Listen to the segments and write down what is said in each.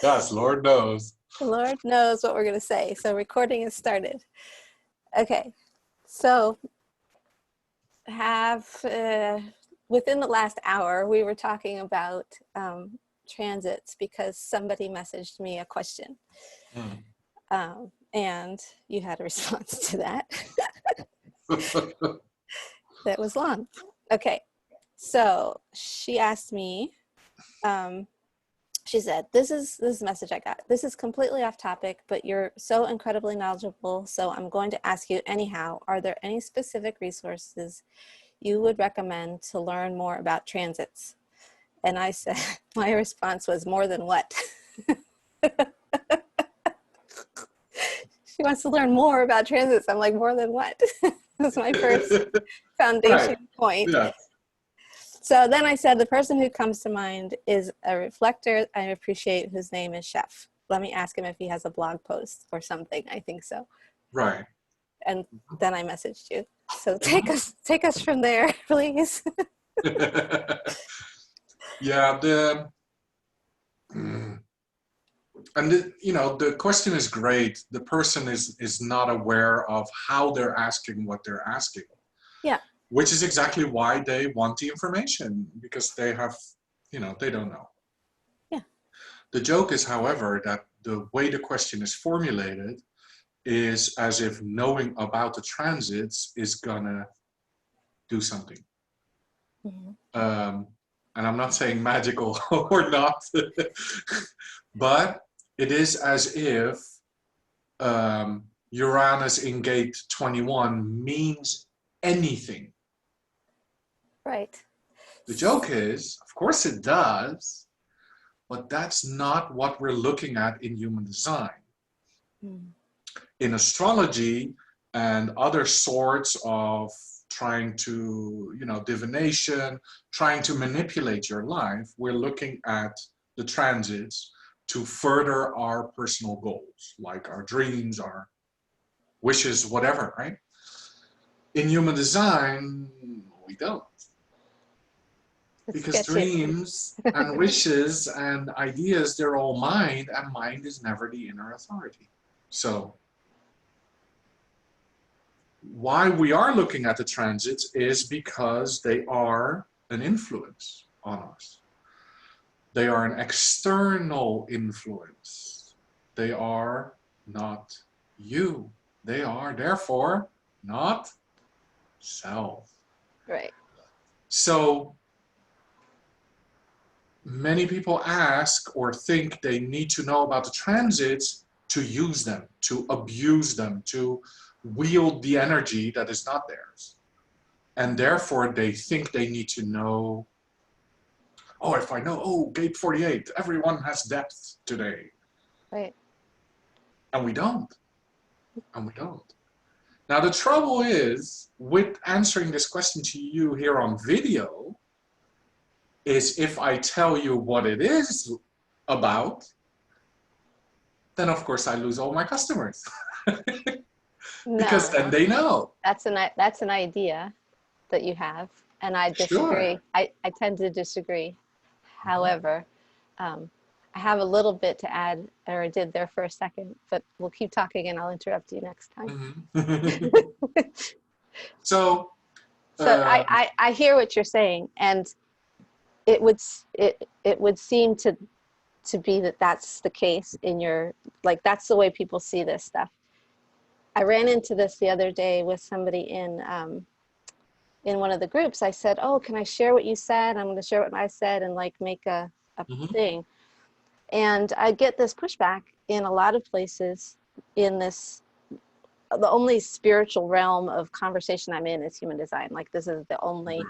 Yes, Lord knows. The Lord knows what we're going to say. So recording has started. Okay. So within the last hour, we were talking about transits because somebody messaged me a question. And you had a response to that. That was long. Okay. So she asked me, she said, this is a message I got. This is completely off topic, but you're so incredibly knowledgeable. So I'm going to ask you anyhow, are there any specific resources you would recommend to learn more about transits? And I said, my response was, more than what? She wants to learn more about transits. I'm like, more than what? That's my first foundation point. Yeah. So then I said, the person who comes to mind is a reflector I appreciate, whose name is Sjef. Let me ask him if he has a blog post or something. I think so. Right. And then I messaged you. So take us from there, please. Yeah, the question is great. The person is not aware of how they're asking what they're asking. Yeah. Which is exactly why they want the information, because they have, they don't know. Yeah. The joke is, however, that the way the question is formulated is as if knowing about the transits is gonna do something. Mm-hmm. And I'm not saying magical or not, but it is as if Uranus in gate 21 means anything. Right. The joke is, of course it does, but that's not what we're looking at in human design. Mm. In astrology and other sorts of trying to, divination, trying to manipulate your life, we're looking at the transits to further our personal goals, like our dreams, our wishes, whatever, right? In human design, we don't. Because dreams and wishes and ideas, they're all mind, and mind is never the inner authority. So why we are looking at the transits is because they are an influence on us. They are an external influence. They are not you. They are therefore not self. Right. So many people ask or think they need to know about the transits to use them, to abuse them, to wield the energy that is not theirs. And therefore they think they need to know, oh, if I know, oh, gate 48, everyone has depth today. Right. And we don't. And we don't. Now the trouble is, with answering this question to you here on video, is if I tell you what it is about, then of course I lose all my customers. Because then they know. That's an idea that you have, and I disagree. Sure. I tend to disagree. However, I have a little bit to add, or I did there for a second, but we'll keep talking and I'll interrupt you next time. Mm-hmm. So I hear what you're saying, and it would seem to be that that's the case in your, like, that's the way people see this stuff. I ran into this the other day with somebody in one of the groups. I said, oh, can I share what you said? I'm going to share what I said and like make a thing. And I get this pushback in a lot of places in this, the only spiritual realm of conversation I'm in is human design. Like, this is the only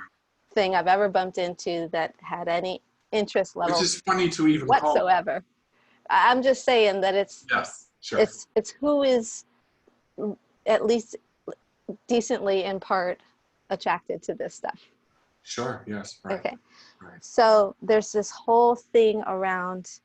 thing I've ever bumped into that had any interest level. Which is funny to even whatsoever. I'm just saying that it's, yes, sure. It's who is at least decently in part attracted to this stuff. Sure, yes, right. Okay. Right. So there's this whole thing around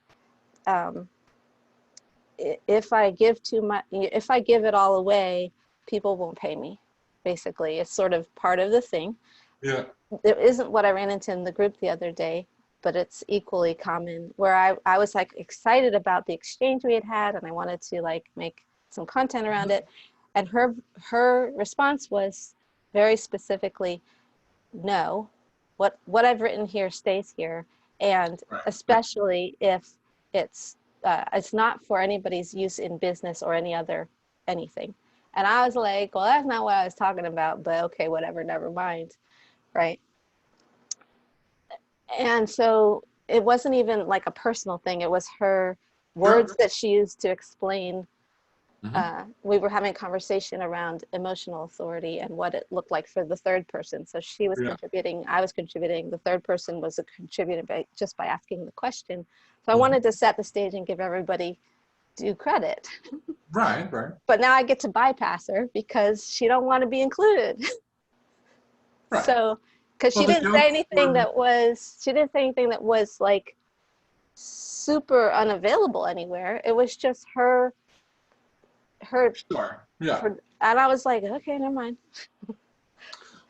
if I give too much, if I give it all away, people won't pay me. Basically, it's sort of part of the thing. Yeah. There isn't what I ran into in the group the other day. but it's equally common, where I was like excited about the exchange we had and I wanted to like make some content around it. And her response was very specifically, no, what I've written here stays here. And Right. especially if it's not for anybody's use in business or anything. And I was like, well, that's not what I was talking about, but okay, whatever, never mind. Right. And so it wasn't even like a personal thing. It was her words Sure. that she used to explain. Mhm. We were having a conversation around emotional authority and what it looked like for the third person. So she was Yeah. contributing, I was contributing, the third person was a contributor just by asking the question. So I Mhm. wanted to set the stage and give everybody due credit. Right, right, But now I get to bypass her because she don't want to be included. right. So, because Well, she the didn't say joke anything for, that was like super unavailable anywhere. It was just her, sure, yeah. and I was like, okay, never mind.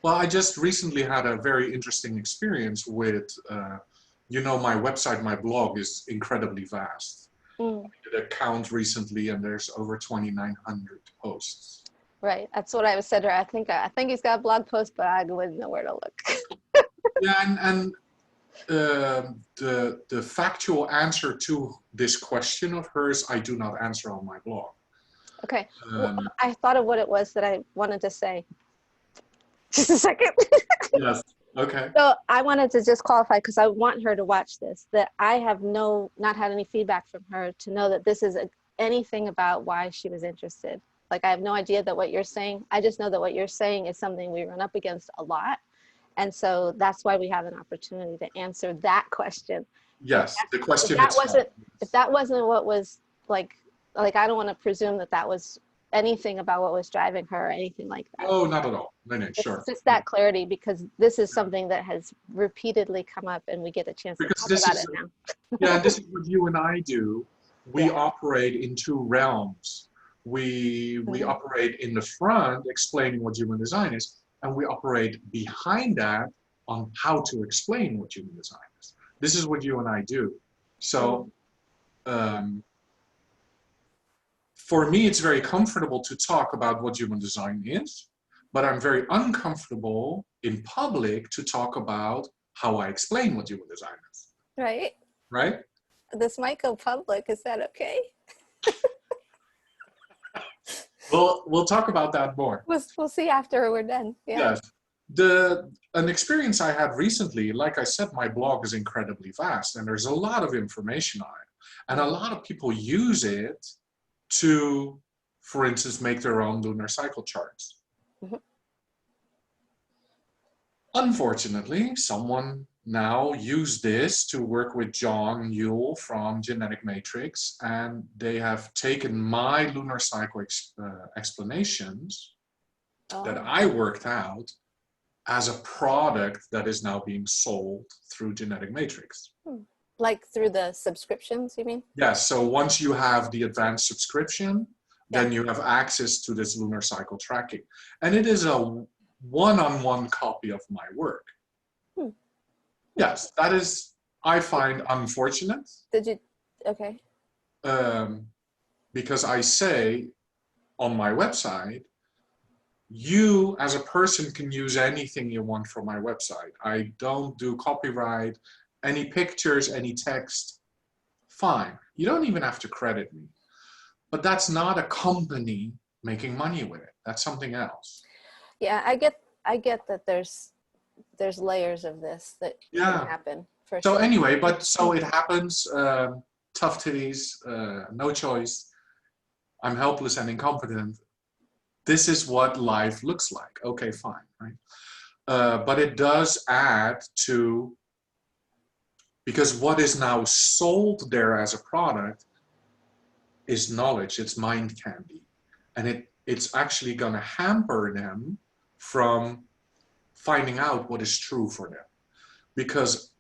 Well, I just recently had a very interesting experience with, my website, my blog is incredibly vast. Mm, I did a count recently and there's over 2,900 posts. right. That's what I said to her. I think he's got a blog post, but I wouldn't know where to look. Yeah, and the factual answer to this question of hers, I do not answer on my blog. Okay. Well, Um, I thought of what it was that I wanted to say. Just a second. yes. Okay. So I wanted to just qualify because I want her to watch this, that I have not had any feedback from her to know that this is anything about why she was interested. Like I have no idea that what you're saying, I just know that what you're saying is something we run up against a lot. And so that's why we have an opportunity to answer that question. Yes, the If question that itself. wasn't, if that wasn't what was like I don't want to presume that that was anything about what was driving her or anything like that. Oh, not at all. No, no, It's sure. just that clarity because this is something that has repeatedly come up and we get a chance to Because talk this about is, it now. yeah, this is what you and I do. We Yeah. operate in two realms. We Mhm. operate in the front, explaining what human design is, and we operate behind that on how to explain what human design is. This is what you and I do. So, Mm. um, for me, it's very comfortable to talk about what human design is, but I'm very uncomfortable in public to talk about how I explain what human design is. Right. Right? This might go public. Is that okay? We'll talk about that more. We'll see after we're done. Yeah. Yes. An experience I had recently, like I said, my blog is incredibly vast and there's a lot of information on it. And a lot of people use it to, for instance, make their own lunar cycle charts. Mm-hmm. Unfortunately, someone now used this to work with John Yule from Genetic Matrix, and they have taken my lunar cycle explanations that Oh. I worked out as a product that is now being sold through Genetic Matrix. Like through the subscriptions, you mean? Yes, so once you have the advanced subscription, Yeah. then you have access to this lunar cycle tracking. And it is a one-on-one copy of my work. Hmm. Yes, that is, I find unfortunate. Did you? Okay. Because I say on my website, you as a person can use anything you want from my website. I don't do copyright, any pictures, any text, fine. You don't even have to credit me. But that's not a company making money with it. That's something else. Yeah, I get that there's layers of this that can Yeah. happen for So sure. anyway, but so it happens, tough titties, no choice. I'm helpless and incompetent. This is what life looks like. Okay, fine, right? But it does add to, because what is now sold there as a product is knowledge, it's mind candy. And it's actually gonna hamper them from finding out what is true for them. Because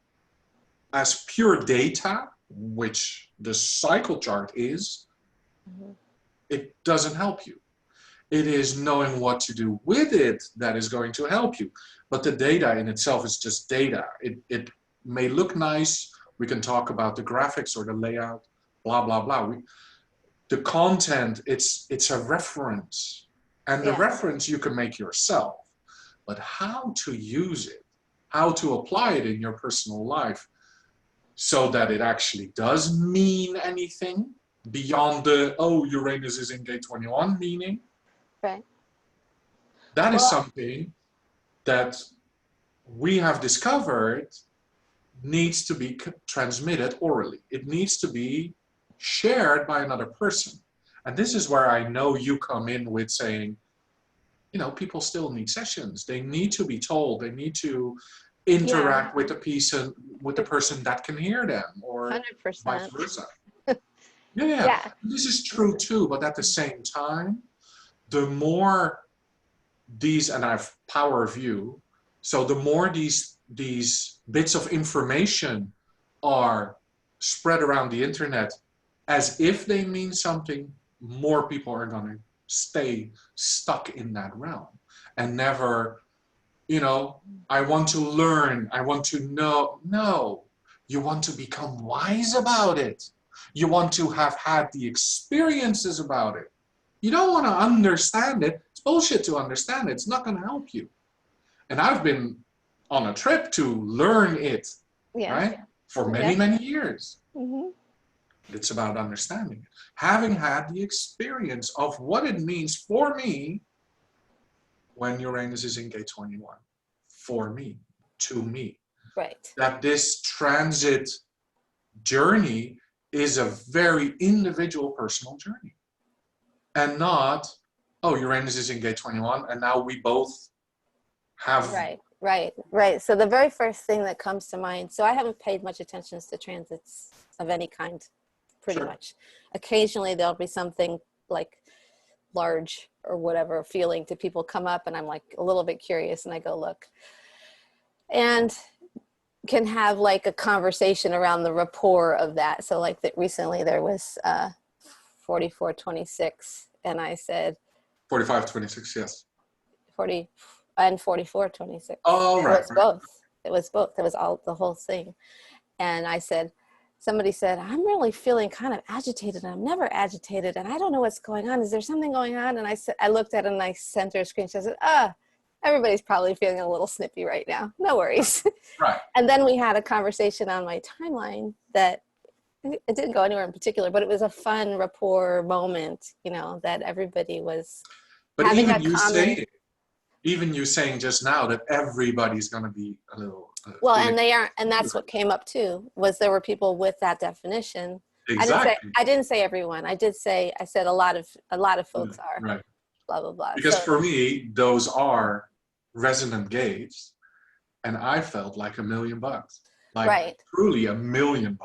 as pure data, which the cycle chart is, Mm-hmm. it doesn't help you. It is knowing what to do with it that is going to help you. But the data in itself is just data. may look nice. We can talk about the graphics or the layout, blah, blah, blah. The content, it's a reference. And the reference you can make yourself. But how to use it, how to apply it in your personal life so that it actually does mean anything beyond the, oh, Uranus is in gate 21 meaning. Right. That is something that we have discovered needs to be transmitted orally. It needs to be shared by another person. And this is where I know you come in with saying, you know, people still need sessions. They need to be told. They need to interact with the person that can hear them, or 100%. vice versa. Yeah. This is true too, but at the same time, the more these, and I've power view, so the more these bits of information are spread around the internet as if they mean something, more people are going to stay stuck in that realm and never, you know, I want to learn, I want to know. No, you want to become wise about it. You want to have had the experiences about it. You don't want to understand it. It's bullshit to understand it. It's not going to help you. And I've been on a trip to learn it, right? For many, many years. Mm-hmm. It's about understanding it. Having had the experience of what it means for me when Uranus is in gate 21. For me, to me. Right. That this transit journey is a very individual, personal journey. And not, oh, Uranus is in gate 21, and now we both have... Right. So the very first thing that comes to mind, so I haven't paid much attention to transits of any kind, pretty much. Occasionally there'll be something like large or whatever feeling to people come up, and I'm like a little bit curious, and I go look. And can have like a conversation around the rapport of that. So like that recently there was 4426, and I said 4526, yes. 40 and 4426. Oh, right. It was both. It was both. It was all the whole thing. And I said, somebody said, I'm really feeling kind of agitated. I'm never agitated, and I don't know what's going on. Is there something going on? And I said, I looked at it and I sent her a screenshot. I said, everybody's probably feeling a little snippy right now. No worries. Right. And then we had a conversation on my timeline that it didn't go anywhere in particular, but it was a fun rapport moment, you know, that everybody was having a common... Even you saying just now that everybody's going to be a little... well, and they are, and that's what came up too, was there were people with that definition. Exactly. I didn't say everyone. I said a lot of folks are. Right. Blah, blah, blah. Because for me, those are resonant gates, and I felt like $1 million. Like truly $1 million.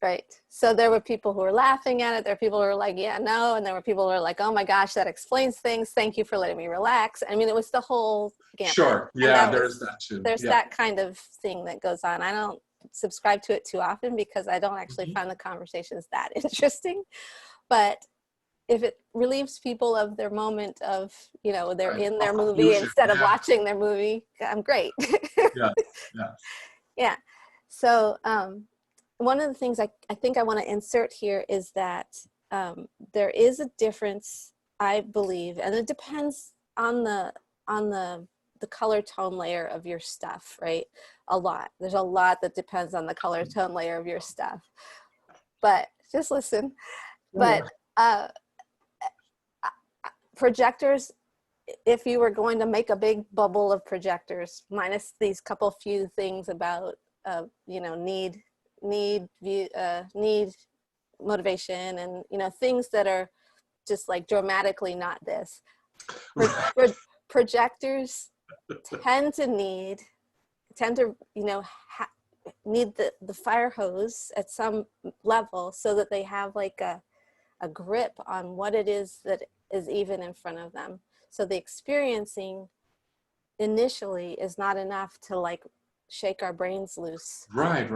Right. So there were people who were laughing at it. There were people who were like, yeah, no. And there were people who were like, oh my gosh, that explains things. Thank you for letting me relax. I mean, it was the whole gambit. Sure. Yeah, there's that too. There's that kind of thing that goes on. I don't subscribe to it too often because I don't actually find the conversations that interesting. But if it relieves people of their moment of, you know, they're in their movie instead of watching their movie, I'm great. Yeah. So, one of the things I think I want to insert here is that there is a difference, I believe, and it depends on the color tone layer of your stuff, right? A lot. There's a lot that depends on the color tone layer of your stuff. But just listen. But projectors, if you were going to make a big bubble of projectors, minus these couple few things about you know, need motivation, and you know, things that are just like dramatically not this. Projectors tend to you know, need the fire hose at some level so that they have like a grip on what it is that is even in front of them. So the experiencing initially is not enough to like shake our brains loose. Right.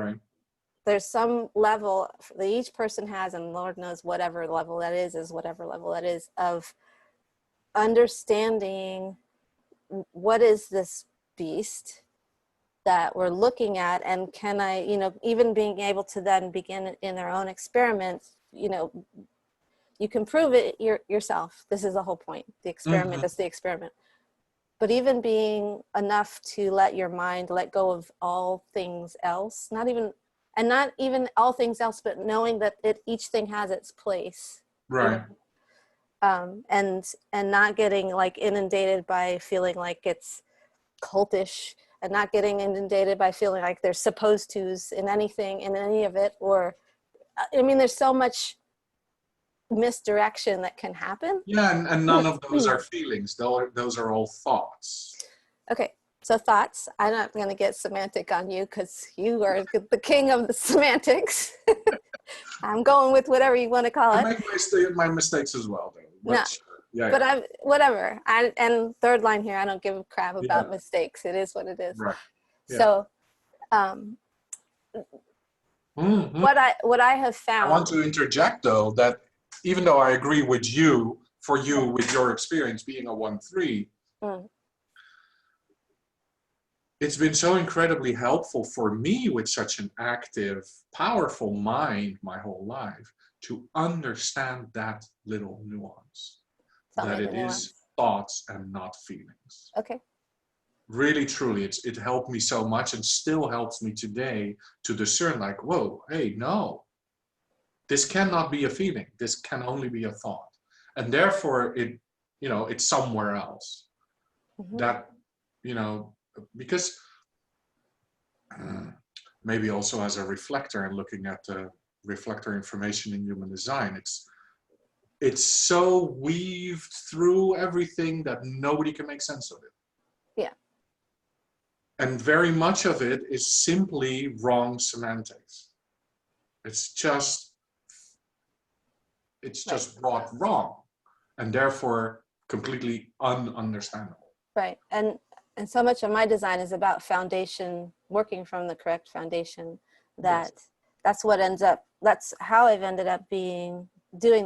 There's some level that each person has, and Lord knows whatever level that is whatever level that is, of understanding what is this beast, that we're looking at, and can I, you know, even being able to then begin in their own experiments, you know, you can prove it yourself. This is the whole point. The experiment is the experiment. But even being enough to let your mind let go of all things else, not even all things else, but knowing that each thing has its place. Right. And not getting like inundated by feeling like it's cultish, and not getting inundated by feeling like there's supposed to's in anything, in any of it. Or, I mean, there's so much misdirection that can happen. Yeah, and none of those are feelings. Those are all thoughts. Okay, so thoughts. I'm not going to get semantic on you because you are the king of the semantics. I'm going with whatever you want to call it. I make my mistakes as well, though. No, yeah, but I'm whatever. And third line here, I don't give a crap about mistakes. It is what it is. Right. Yeah. So, what I have found. I want to interject, though, that even though I agree with you, with your experience being a 1-3, it's been so incredibly helpful for me with such an active, powerful mind my whole life to understand that little nuance. That it is thoughts and not feelings. Okay. Really, truly, it helped me so much, and still helps me today to discern, like, whoa, hey, no. This cannot be a feeling. This can only be a thought. And therefore, it's somewhere else. That, because maybe also as a reflector and looking at the reflector information in human design, it's so weaved through everything that nobody can make sense of it. Yeah. And very much of it is simply wrong semantics. It's just brought wrong, and therefore completely ununderstandable. Right. And so much of my design is about foundation, working from the correct foundation. That's how I've ended up doing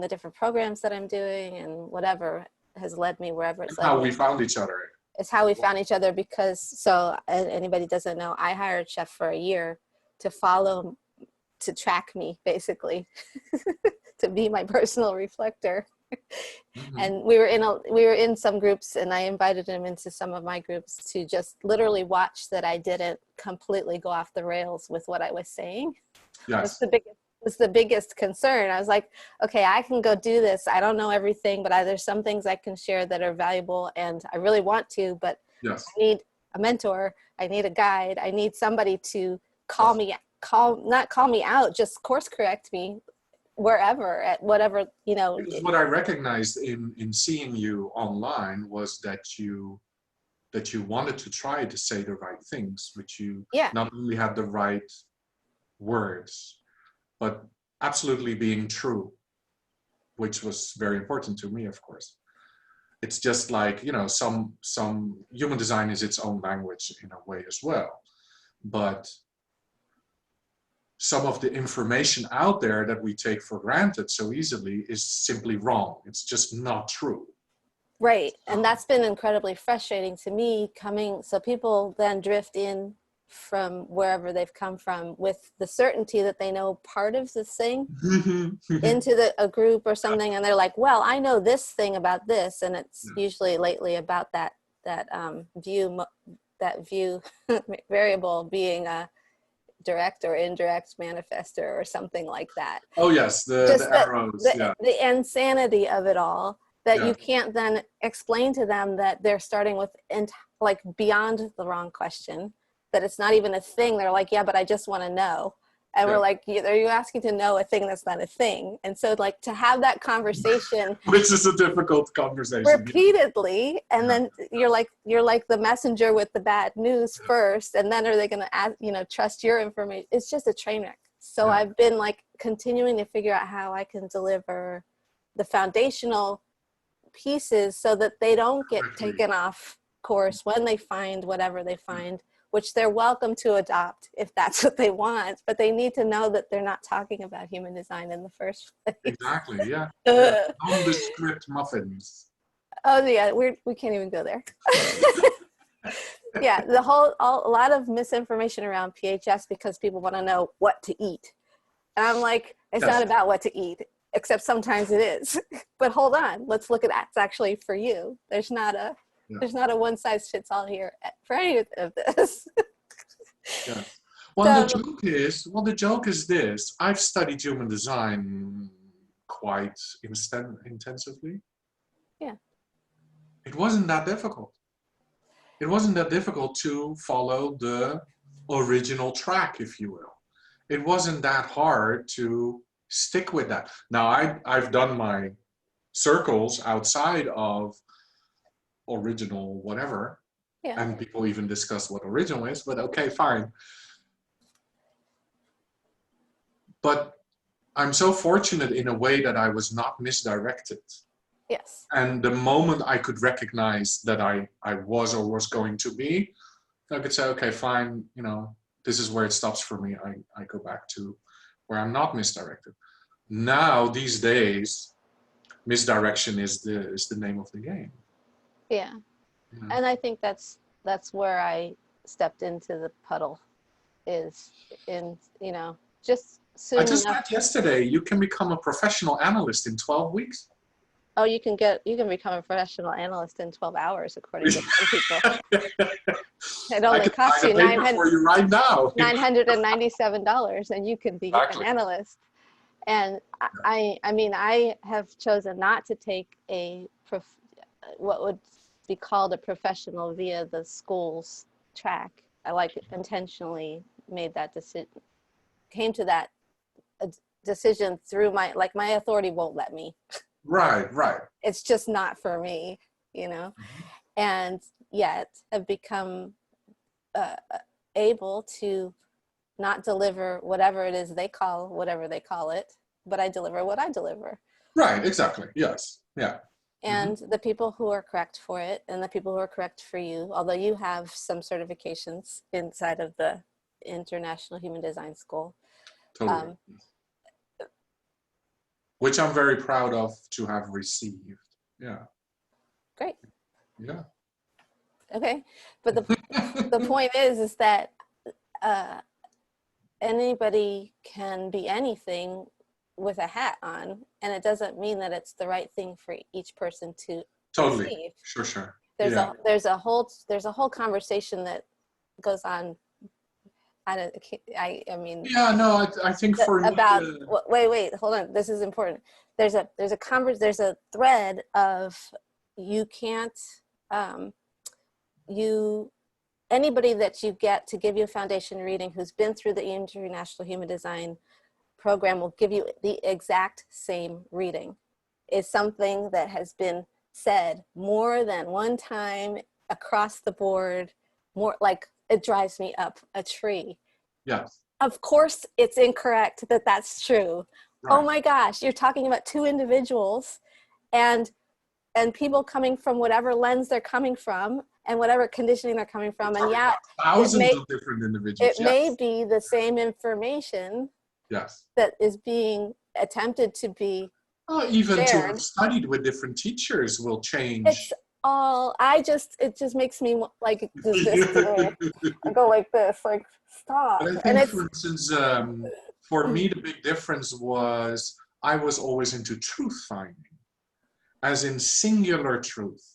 the different programs that I'm doing, and whatever has led me wherever it's led me. How we found each other. It's how we found each other, because, so anybody doesn't know, I hired Sjef for a year to track me, basically, to be my personal reflector. And we were in some groups, and I invited him into some of my groups to just literally watch that I didn't completely go off the rails with what I was saying. Yes. Was the biggest concern. I was like, okay, I can go do this. I don't know everything, but there's some things I can share that are valuable, and I really want to, but yes. I need a mentor. I need a guide. I need somebody to not call me out, just course correct me wherever, at whatever, Because what I recognized in seeing you online was that you wanted to try to say the right things, which you not only had the right words, but absolutely being true, which was very important to me, of course. It's just like, some human design is its own language in a way as well. But some of the information out there that we take for granted so easily is simply wrong. It's just not true. Right. And that's been incredibly frustrating to me so people then drift in from wherever they've come from with the certainty that they know part of this thing into a group or something, and they're like, well, I know this thing about this, and it's usually lately about that view variable being a direct or indirect manifester or something like that. Oh yes, the arrows. The insanity of it all, that you can't then explain to them that they're starting with beyond the wrong question, that it's not even a thing. They're like, yeah, but I just want to know. And we're like, are you asking to know a thing that's not a thing? And so to have that conversation, which is a difficult conversation, repeatedly, and then you're like the messenger with the bad news first, and then are they going to trust your information? It's just a train wreck. So I've been continuing to figure out how I can deliver the foundational pieces so that they don't get taken off course when they find whatever they find, which they're welcome to adopt if that's what they want, but they need to know that they're not talking about human design in the first place. Exactly, yeah. Nondescript muffins. Oh yeah, we can't even go there. Yeah, a lot of misinformation around PHS because people want to know what to eat. And I'm like, it's Yes. not about what to eat, except sometimes it is. But hold on, let's look at that's actually for you. There's not a one size fits all here for any of this. Yes. Well, So the joke is this. I've studied human design quite intensively. yeah, It wasn't that difficult. It wasn't that difficult to follow the original track, if you will. It wasn't that hard to stick with that. Now, I've done my circles outside of original whatever, yeah, and people even discuss what original is, but okay, fine. But I'm so fortunate in a way that I was not misdirected. yes, And the moment I could recognize that I was or was going to be, I could say, okay, fine, you know, this is where it stops for me. I go back to where I'm not misdirected. Now, these days, misdirection is the name of the game. yeah. You know? And I think that's where I stepped into the puddle, is in, just I soon just enough. read yesterday, you can become a professional analyst in 12 weeks. Oh, you can become a professional analyst in 12 hours, according to some people. It only costs you for you right now. $997, and you can be Exactly. an analyst. And I mean, I have chosen not to take what would be called a professional via the school's track. I intentionally made that decision, came to that decision through my authority won't let me. Right. It's just not for me, and yet have become able to not deliver whatever it is whatever they call it, but I deliver what I deliver. Right, exactly. Yes. Yeah. And the people who are correct for it, and the people who are correct for you, although you have some certifications inside of the International Human Design School. Totally. Which I'm very proud of to have received. Yeah. Great. Yeah. Okay. But the point is that anybody can be anything with a hat on, and it doesn't mean that it's the right thing for each person to Totally. receive. Sure. There's a whole conversation that goes on. I mean. Yeah, no, I think for about me, wait, hold on. This is important. There's a thread of you can't anybody that you get to give you a foundation reading who's been through the International Human Design program will give you the exact same reading. Is something that has been said more than one time across the board. More like, it drives me up a tree. yes. Of course it's incorrect that that's true. Right. Oh my gosh, you're talking about two individuals and people coming from whatever lens they're coming from and whatever conditioning they're coming from. And yeah, thousands of different individuals. It may be the same information. Yes. That is being attempted to be even shared. To have studied with different teachers will change. It's all, it just makes me like this I go like this, like stop. But I think, for instance, for me, the big difference was I was always into truth finding, as in singular truth.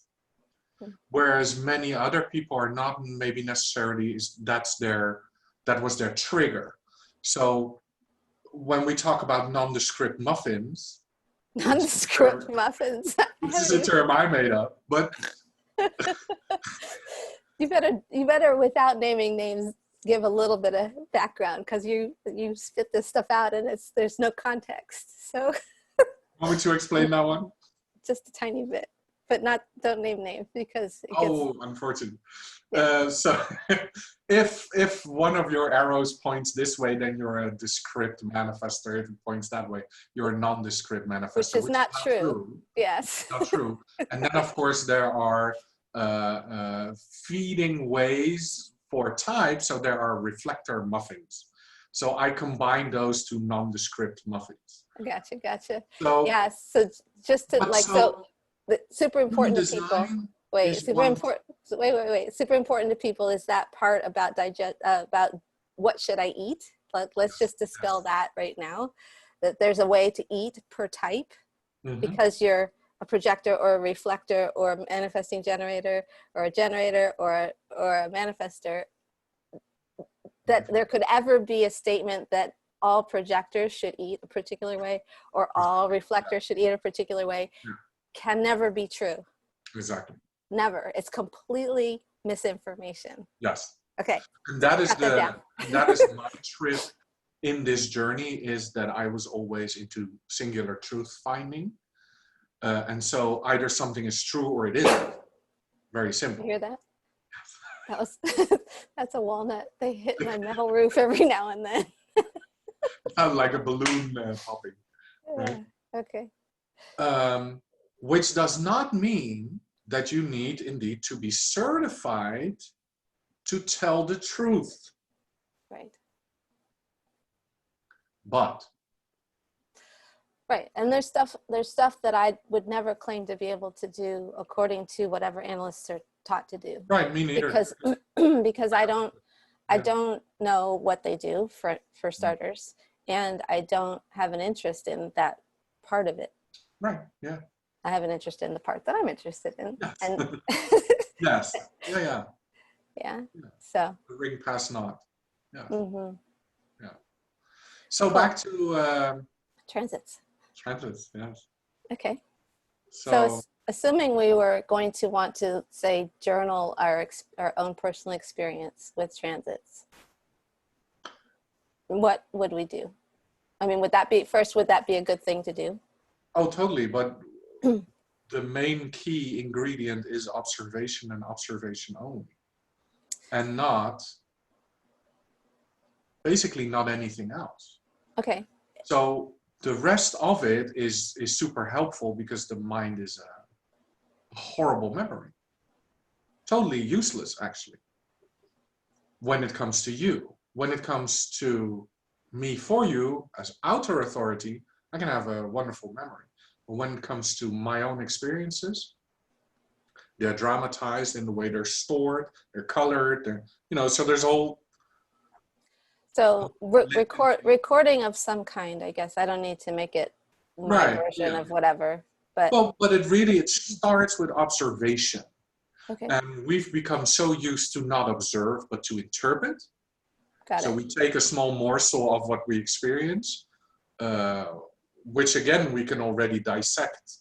Whereas many other people are not maybe necessarily, that was their trigger. So when we talk about nondescript muffins, nondescript muffins. This is a term I made up, but you better without naming names give a little bit of background, because you spit this stuff out and there's no context. So want me to explain that one? Just a tiny bit, but don't name names because it gets... unfortunate. Yeah. So if one of your arrows points this way, then you're a descript manifestor. If it points that way, you're a nondescript manifestor. Which is not true. Yes. Not true. And then of course there are feeding ways for type. So there are reflector muffins. So I combine those two nondescript muffins. Gotcha. So, yes. So just to super important to people. Wait, So wait. Super important to people is that part about about what should I eat? Let's just dispel that right now. That there's a way to eat per type, because you're a projector or a reflector or a manifesting generator or a generator or a manifester. That there could ever be a statement that all projectors should eat a particular way or all reflectors should eat a particular way can never be true. Exactly. Never. It's completely misinformation. Yes. Okay. And that is my trip in this journey, is that I was always into singular truth finding. And so either something is true or it isn't. Very simple. You hear that? That was that's a walnut. They hit my metal roof every now and then. Like a balloon popping. Right? Okay. Which does not mean that you need indeed to be certified to tell the truth. Right. But. Right. And there's stuff that I would never claim to be able to do according to whatever analysts are taught to do. Right, me neither. Because I don't know what they do for starters, and I don't have an interest in that part of it. Right, yeah. I have an interest in the part that I'm interested in. Yes. And yes. Yeah. Yeah. So. The ring pass not. Yeah. Yeah. So cool. Back to transits. Transits, yes. Okay. So assuming we were going to want to, say, journal our own personal experience with transits, what would we do? I mean, would that be a good thing to do? Oh, totally. But the main key ingredient is observation, and observation only. And basically not anything else. Okay. So the rest of it is super helpful, because the mind is a horrible memory. Totally useless, actually. When it comes to you. When it comes to me for you as outer authority, I can have a wonderful memory. But when it comes to my own experiences, they're dramatized in the way they're stored, they're colored, so there's all. So recording of some kind, I guess. I don't need to make it my version of whatever. But it starts with observation. Okay. And we've become so used to not observe, but to interpret. So we take a small morsel of what we experience, which again, we can already dissect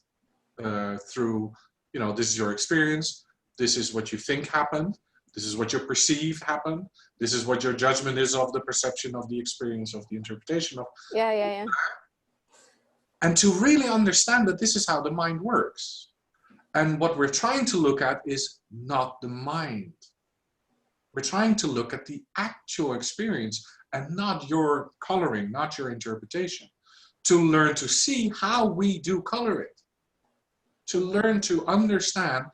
through, this is your experience, this is what you think happened, this is what you perceive happened, this is what your judgment is of the perception of the experience, of the interpretation of. Yeah. And to really understand that this is how the mind works. And what we're trying to look at is not the mind. We're trying to look at the actual experience and not your coloring, not your interpretation. To learn to see how we do color it. To learn to understand,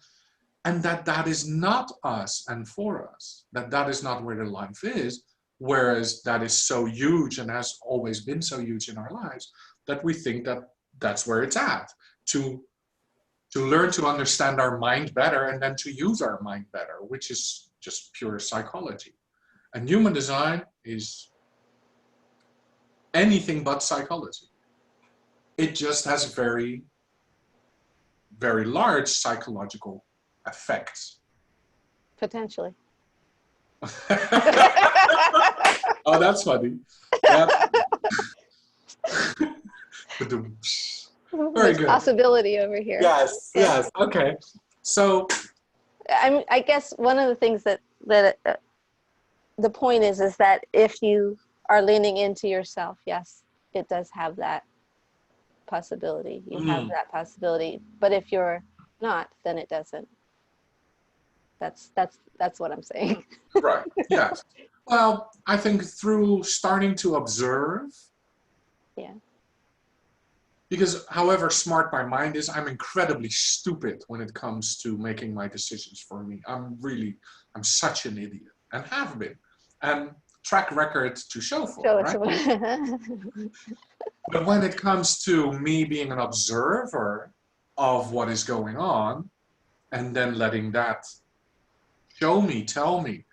and that is not us and for us. That is not where the life is, whereas that is so huge and has always been so huge in our lives that we think that that's where it's at. To learn to understand our mind better and then to use our mind better, which is just pure psychology. And human design is anything but psychology. It just has very, very large psychological effects. Potentially. Oh, that's funny. Yeah. Very good. Possibility over here. Yes. Okay. So, I guess one of the things that the point is that if you are leaning into yourself, yes, it does have that possibility. You have that possibility. But if you're not, then it doesn't. That's what I'm saying. Right. Yes. Well, I think through starting to observe. Yeah. Because however smart my mind is, I'm incredibly stupid when it comes to making my decisions for me. I'm such an idiot, and have been. And track record to show for it, right? But when it comes to me being an observer of what is going on, and then letting that show me, tell me,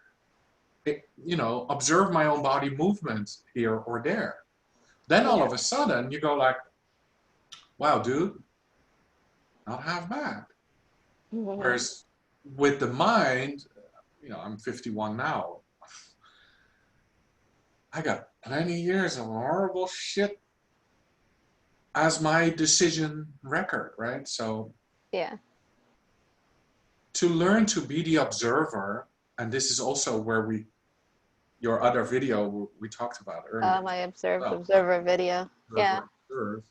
you know, observe my own body movement here or there. Then all of a sudden you go like, wow, dude, not half bad. Whereas with the mind, you know, I'm 51 now. I got plenty of years of horrible shit as my decision record, right? So Yeah. to learn to be the observer, and this is also where your other video we talked about earlier. My observer video. Yeah. Observed.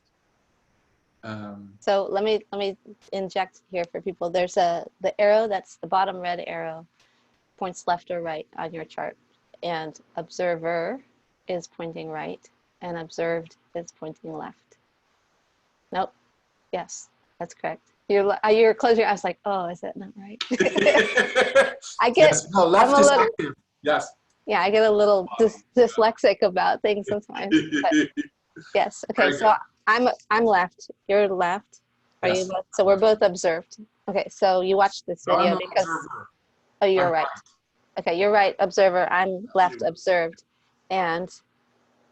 So let me inject here for people. There's the arrow, that's the bottom red arrow, points left or right on your chart, and observer is pointing right, and observed is pointing left. Nope. Yes, that's correct. You're closing your eyes like, oh, is that not right? I get. Yes, no, left is active. Yes. Yeah, I get a little dyslexic about things sometimes. But yes. Okay, so I'm left. You're left. Are you left? So we're both observed. Okay, so you watched this video because. Observer. Oh, you're right. Okay, you're right, observer. I'm left, observed. And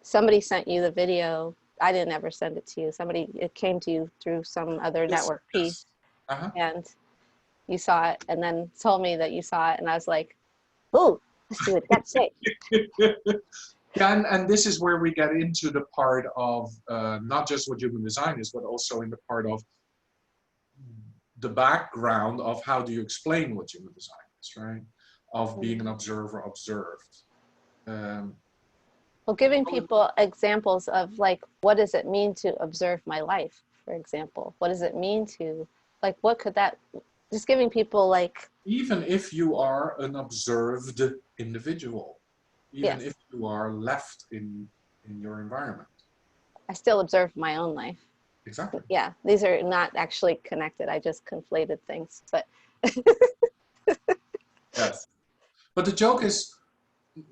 somebody sent you the video. I didn't ever send it to you. It came to you through some other network piece. And you saw it and then told me that you saw it. And I was like, ooh, let's do it. That's it. Yeah, and this is where we get into the part of not just what human design is, but also in the part of the background of how do you explain what human design is, right? Of being an observer observed. Well, giving people examples of like, what does it mean to observe my life, for example? What does it mean to, like, what could that, just giving people like. Even if you are an observed individual, even if you are left in your environment. I still observe my own life. Exactly. Yeah, these are not actually connected. I just conflated things, but. Yes. But the joke is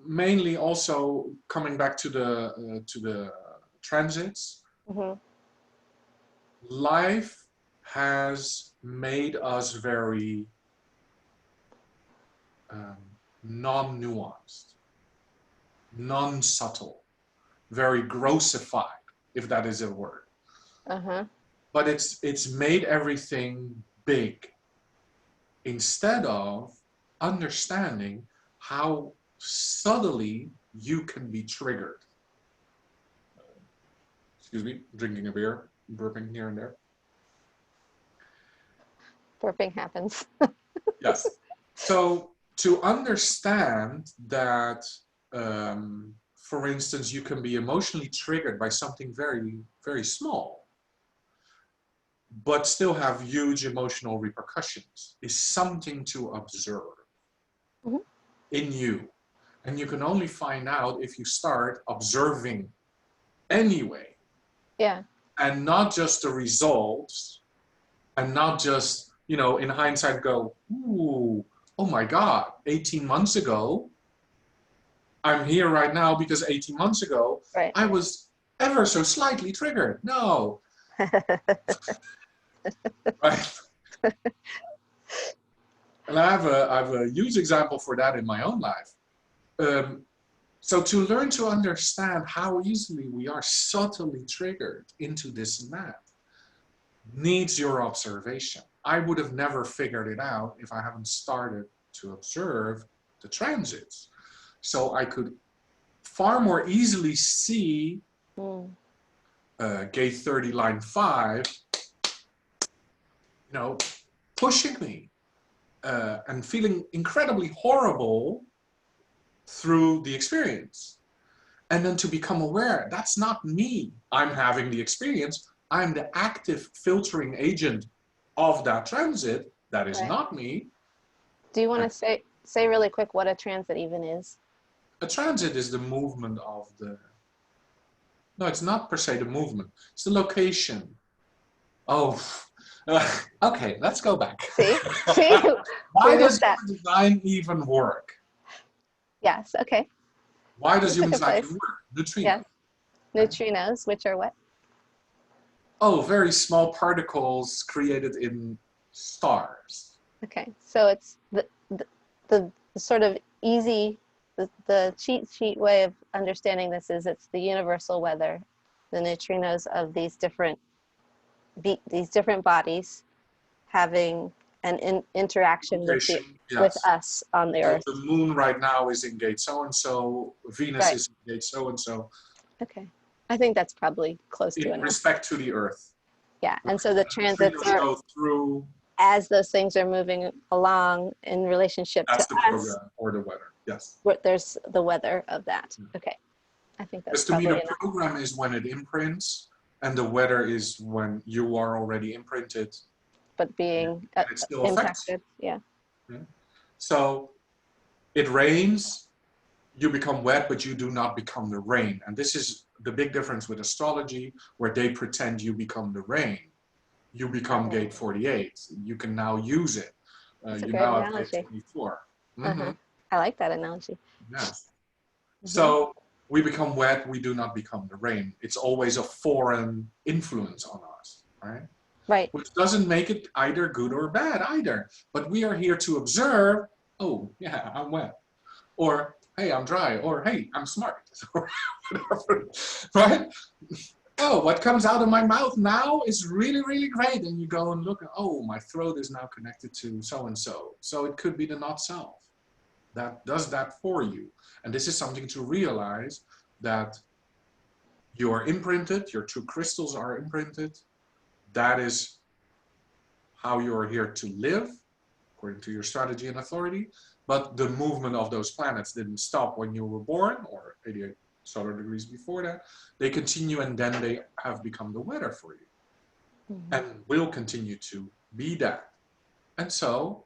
mainly also coming back to the transits. Life has made us very non-nuanced, non-subtle, very grossified, if that is a word. But it's made everything big instead of understanding how subtly you can be triggered. Excuse me, drinking a beer, burping here and there. Burping happens. Yes. So to understand that, for instance, you can be emotionally triggered by something very, very small, but still have huge emotional repercussions, is something to observe in you. And you can only find out if you start observing anyway. Yeah. And not just the results, and not just, you know, in hindsight go, ooh, oh my God, 18 months ago, I'm here right now because 18 months ago, I was ever so slightly triggered. No. Right. And I have a huge example for that in my own life. So to learn to understand how easily we are subtly triggered into this and that needs your observation. I would have never figured it out if I haven't started to observe the transits. So I could far more easily see gate 30, line 5, you know, pushing me and feeling incredibly horrible through the experience. And then to become aware, that's not me. I'm having the experience. I'm the active filtering agent of that transit. That is not me. Do you want to say really quick what a transit even is? A transit is the movement of the... No, it's not per se the movement. It's the location. Oh, okay, let's go back. See? Why does human design even work? Yes, okay. Why does human design even work? Neutrinos. Yes. Neutrinos, which are what? Oh, very small particles created in stars. Okay, so it's sort of easy, the cheat sheet way of understanding this is it's the universal weather, the neutrinos of these different bodies having an interaction with with Yes. us on the So Earth. the moon right now is in gate so and so, Venus Right. is in gate so and so. Okay. I think that's probably close to In enough. respect to the Earth. Yeah. And so the transits Neutrinos are, go through. as those things are moving along in relationship That's to the us, program or the weather. Yes. there's the weather of that. Okay. I think that's Because to me, probably the enough. program is when it imprints, and the weather is when you are already imprinted. But being And it still affects impacted. Yeah. you. So it rains, you become wet, but you do not become the rain. And this is the big difference with astrology, where they pretend you become the rain. You become gate 48. You can now use it. That's a You great now have gate analogy. 24. Uh-huh. I like that analogy. Yes. Mhm. So we become wet, we do not become the rain. It's always a foreign influence on us, right? Right. Which doesn't make it either good or bad either. But we are here to observe, oh, yeah, I'm wet. Or, hey, I'm dry. Or, hey, I'm smart. Or whatever, right? Oh, what comes out of my mouth now is really, really great. And you go and look, oh, my throat is now connected to so-and-so. So it could be the not self that does that for you. And this is something to realize, that you're imprinted, your true crystals are imprinted. That is how you're here to live, according to your strategy and authority. But the movement of those planets didn't stop when you were born, or 88 solar degrees before that. They continue, and then they have become the weather for you. And will continue to be that. And so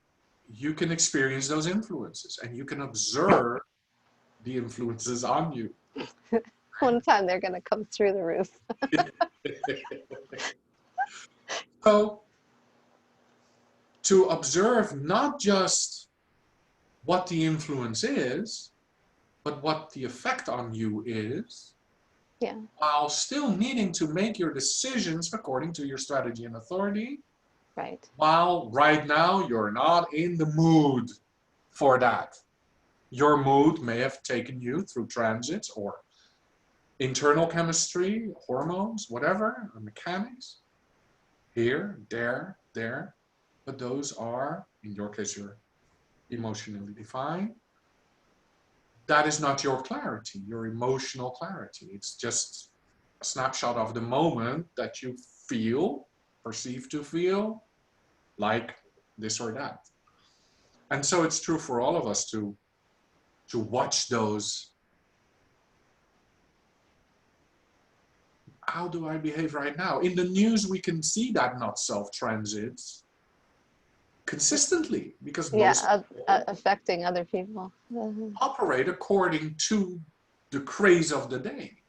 you can experience those influences, and you can observe the influences on you. One time they're going to come through the roof. So to observe not just what the influence is, but what the effect on you is, Yeah. while still needing to make your decisions according to your strategy and authority, Right. while right now you're not in the mood for that. Your mood may have taken you through transits or internal chemistry, hormones, whatever, or mechanics, here, there, but those are, in your case, you're emotionally defined. That is not your clarity, your emotional clarity. It's just a snapshot of the moment that you feel, perceive to feel, like this or that. And so it's true for all of us to watch those. How do I behave right now? In the news, we can see that not self transits consistently, because most people Affecting other people. operate according to the craze of the day,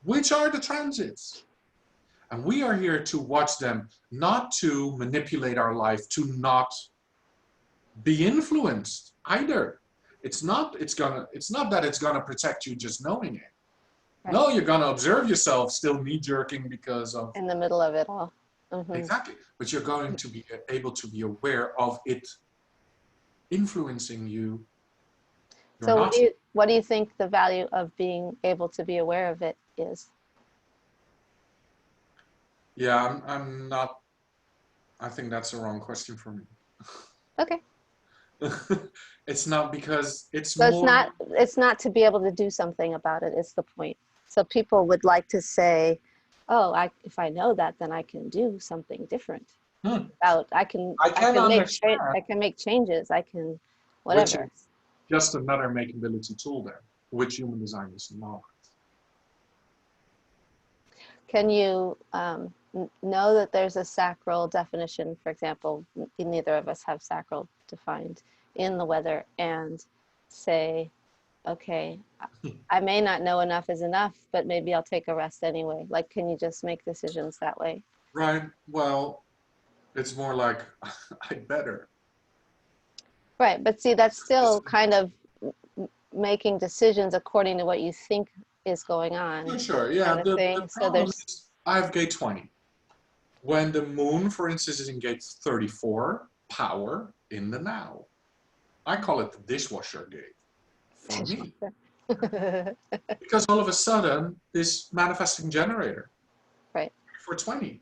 which are the transits. And we are here to watch them, not to manipulate our life, to not be influenced either. It's not that it's gonna protect you just knowing it. Right. No, you're gonna observe yourself still knee-jerking because of in the middle of it all. exactly. But you're going to be able to be aware of it influencing you. So what do you think the value of being able to be aware of it is? Yeah, I'm not. I think that's the wrong question for me. Okay. It's not, because it's So more. it's not to be able to do something about it is the point. So people would like to say, oh, if I know that, then I can do something different. I can make changes. I can whatever. Which is just another makeability tool there, which human design is not. Can you know that there's a sacral definition? For example, neither of us have sacral defined in the weather, and say, okay, I may not know enough is enough, but maybe I'll take a rest anyway. Like, can you just make decisions that way? Right. Well, it's more like I better. Right, but see, that's still kind of making decisions according to what you think is going on. Sure. Yeah. Kind of thing. So there's. I have gate 20. When the moon, for instance, is in gate 34, power in the now. I call it the dishwasher gate for me. Because all of a sudden, this manifesting generator, Right. for 20.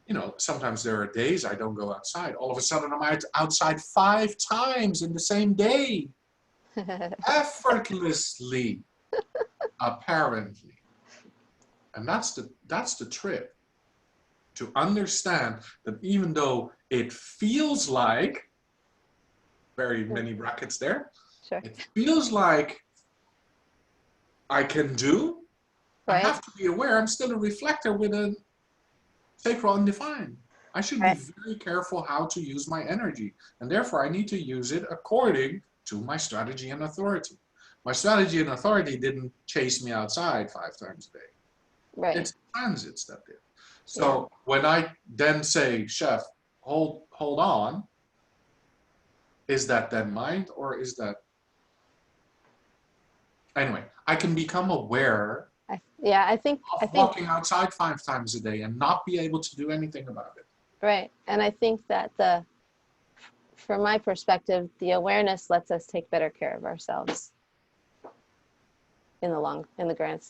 You know, sometimes there are days I don't go outside. All of a sudden, I'm outside 5 times in the same day, effortlessly, apparently. And that's the trip, to understand that even though it feels like, very many brackets there, Sure. it feels like I can do, I Right. have to be aware I'm still a reflector with a sacral undefined. I should be Right. very careful how to use my energy, and therefore I need to use it according to my strategy and authority. My strategy and authority didn't chase me outside 5 times a day. Right. It's transits that did. So when I then say, Chef, hold on, is that then mind, or is that, anyway, I can become aware I think of walking outside 5 times a day and not be able to do anything about it. right. And I think that from my perspective, the awareness lets us take better care of ourselves in the grand,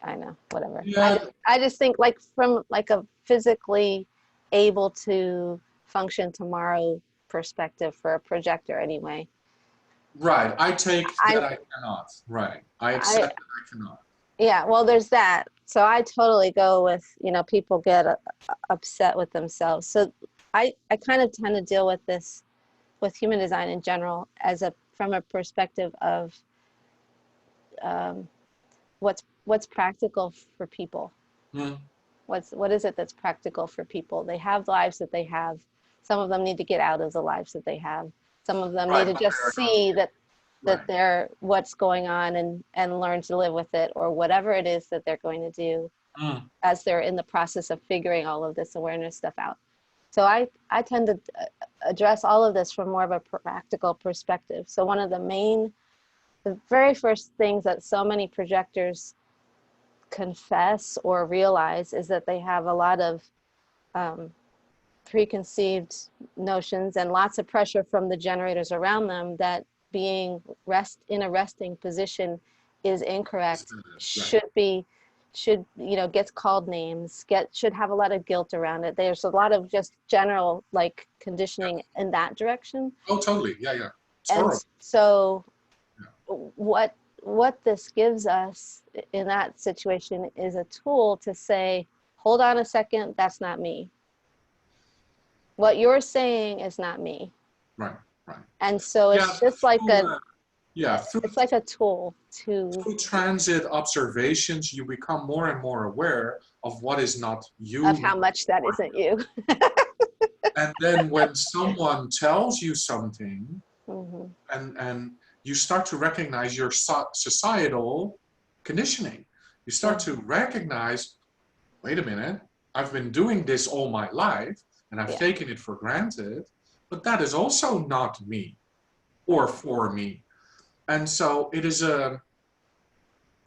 I know, whatever. Yeah. I just think, like, from like a physically able to function tomorrow perspective for a projector anyway. Right. I take that I I cannot. Right. I accept that I cannot. Yeah, well, there's that. So I totally go with, people get upset with themselves. So I kind of tend to deal with this, with human design in general, from a perspective of what's practical for people. Mm. What is it that's practical for people? They have lives that they have. Some of them need to get out of the lives that they have. Some of them need to just see that they're what's going on and learn to live with it, or whatever it is that they're going to do as they're in the process of figuring all of this awareness stuff out. So I tend to address all of this from more of a practical perspective. So one of the very first things that so many projectors confess or realize is that they have a lot of preconceived notions and lots of pressure from the generators around them that being in a resting position is incorrect, gets called names, should have a lot of guilt around it. There's a lot of just general like conditioning in that direction. Oh, totally. Yeah. It's and horrible. So what this gives us in that situation is a tool to say, hold on a second, that's not me. What you're saying is not me. Right. And so it's just like it's like a tool through transit observations, you become more and more aware of what is not you. Of how much that isn't you. And then when someone tells you something, and you start to recognize your societal conditioning, you start to recognize, wait a minute, I've been doing this all my life, and I've taken it for granted, but that is also not me or for me. And so it is a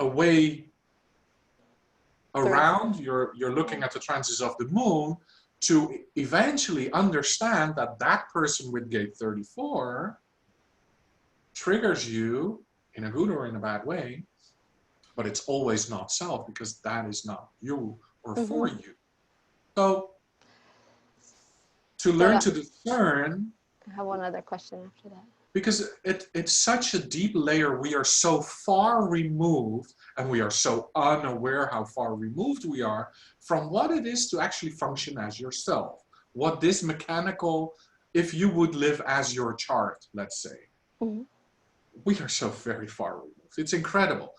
way around, you're looking at the transits of the moon to eventually understand that that person with gate 34 triggers you in a good or in a bad way, but it's always not self, because that is not you or for you. So to learn to discern. I have one other question after that. Because it's such a deep layer. We are so far removed, and we are so unaware how far removed we are from what it is to actually function as yourself. What this mechanical, if you would live as your chart, let's say, we are so very far removed. It's incredible.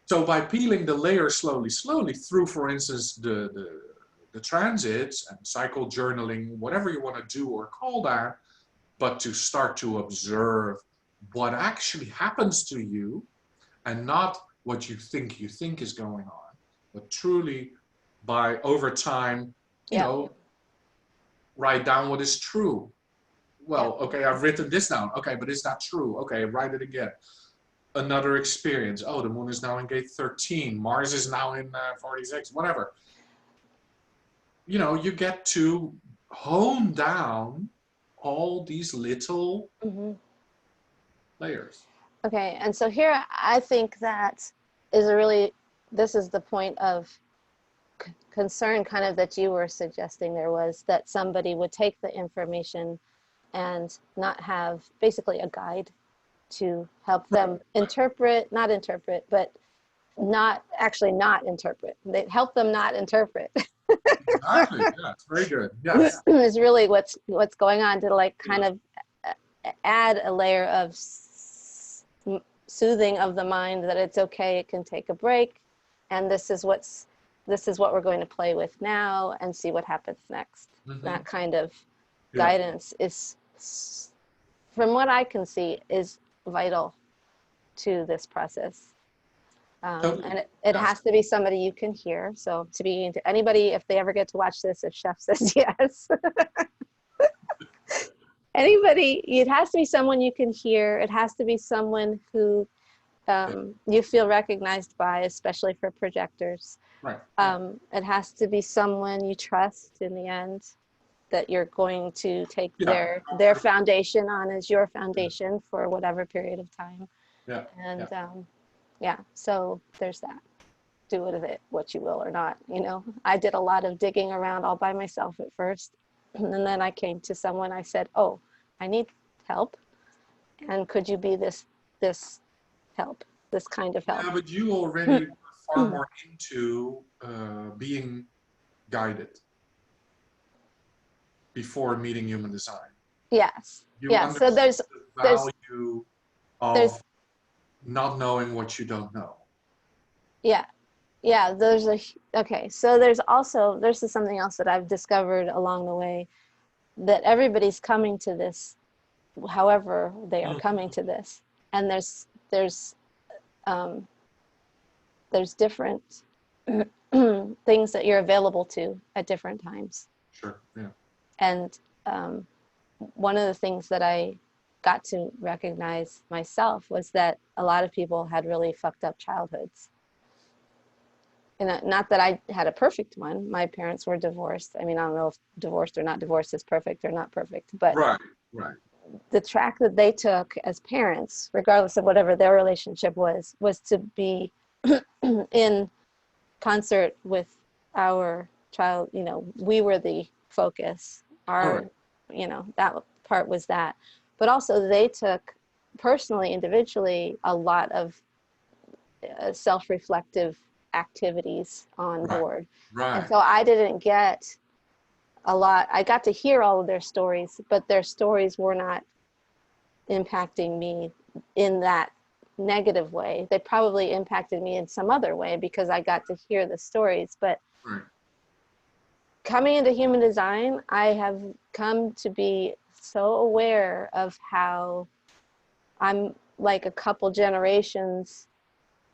So by peeling the layer slowly through, for instance, the transits and cycle journaling, whatever you want to do or call that, but to start to observe what actually happens to you, and not what you think is going on, but truly by over time, write down what is true. Well, okay, I've written this down. Okay, but is that true? Okay, write it again. Another experience. Oh, the moon is now in gate 13. Mars is now in 46, whatever. You get to hone down all these little layers. Okay, and so here I think that is a really, this is the point of concern kind of that you were suggesting there was that somebody would take the information and not have basically a guide to help them interpret, not interpret, but not actually not interpret. They help them not interpret. Exactly. Yes. Very good. Yes. Is really what's going on, to like kind of add a layer of soothing of the mind that it's okay, it can take a break, and this is what we're going to play with now and see what happens next. That kind of guidance is, from what I can see, is vital to this process. And it has to be somebody you can hear. So to be anybody, if they ever get to watch this, if Sjef says yes, anybody, it has to be someone you can hear. It has to be someone who you feel recognized by, especially for projectors. Right. It has to be someone you trust in the end, that you're going to take their foundation on as your foundation for whatever period of time. Yeah. And so there's that. Do with it what you will or not. You know, I did a lot of digging around all by myself at first. And then I came to someone, I said, oh, I need help. And could you be this help, this kind of help? Yeah, but you already were far more into being guided before meeting human design. Yes. You So there's the value of not knowing what you don't know. So there's something else that I've discovered along the way, that everybody's coming to this however they are coming to this, and there's different things that you're available to at different times. Sure. Yeah. And one of the things that I got to recognize myself was that a lot of people had really fucked up childhoods. And not that I had a perfect one. My parents were divorced. I mean, I don't know if divorced or not divorced is perfect or not perfect, but right. The track that they took as parents, regardless of whatever their relationship was to be in concert with our child. You know, we were the focus. That part was that. But also they took personally, individually, a lot of self-reflective activities on board. Right. And so I didn't get a lot. I got to hear all of their stories, but their stories were not impacting me in that negative way. They probably impacted me in some other way because I got to hear the stories. But coming into human design, I have come to be so aware of how I'm like a couple generations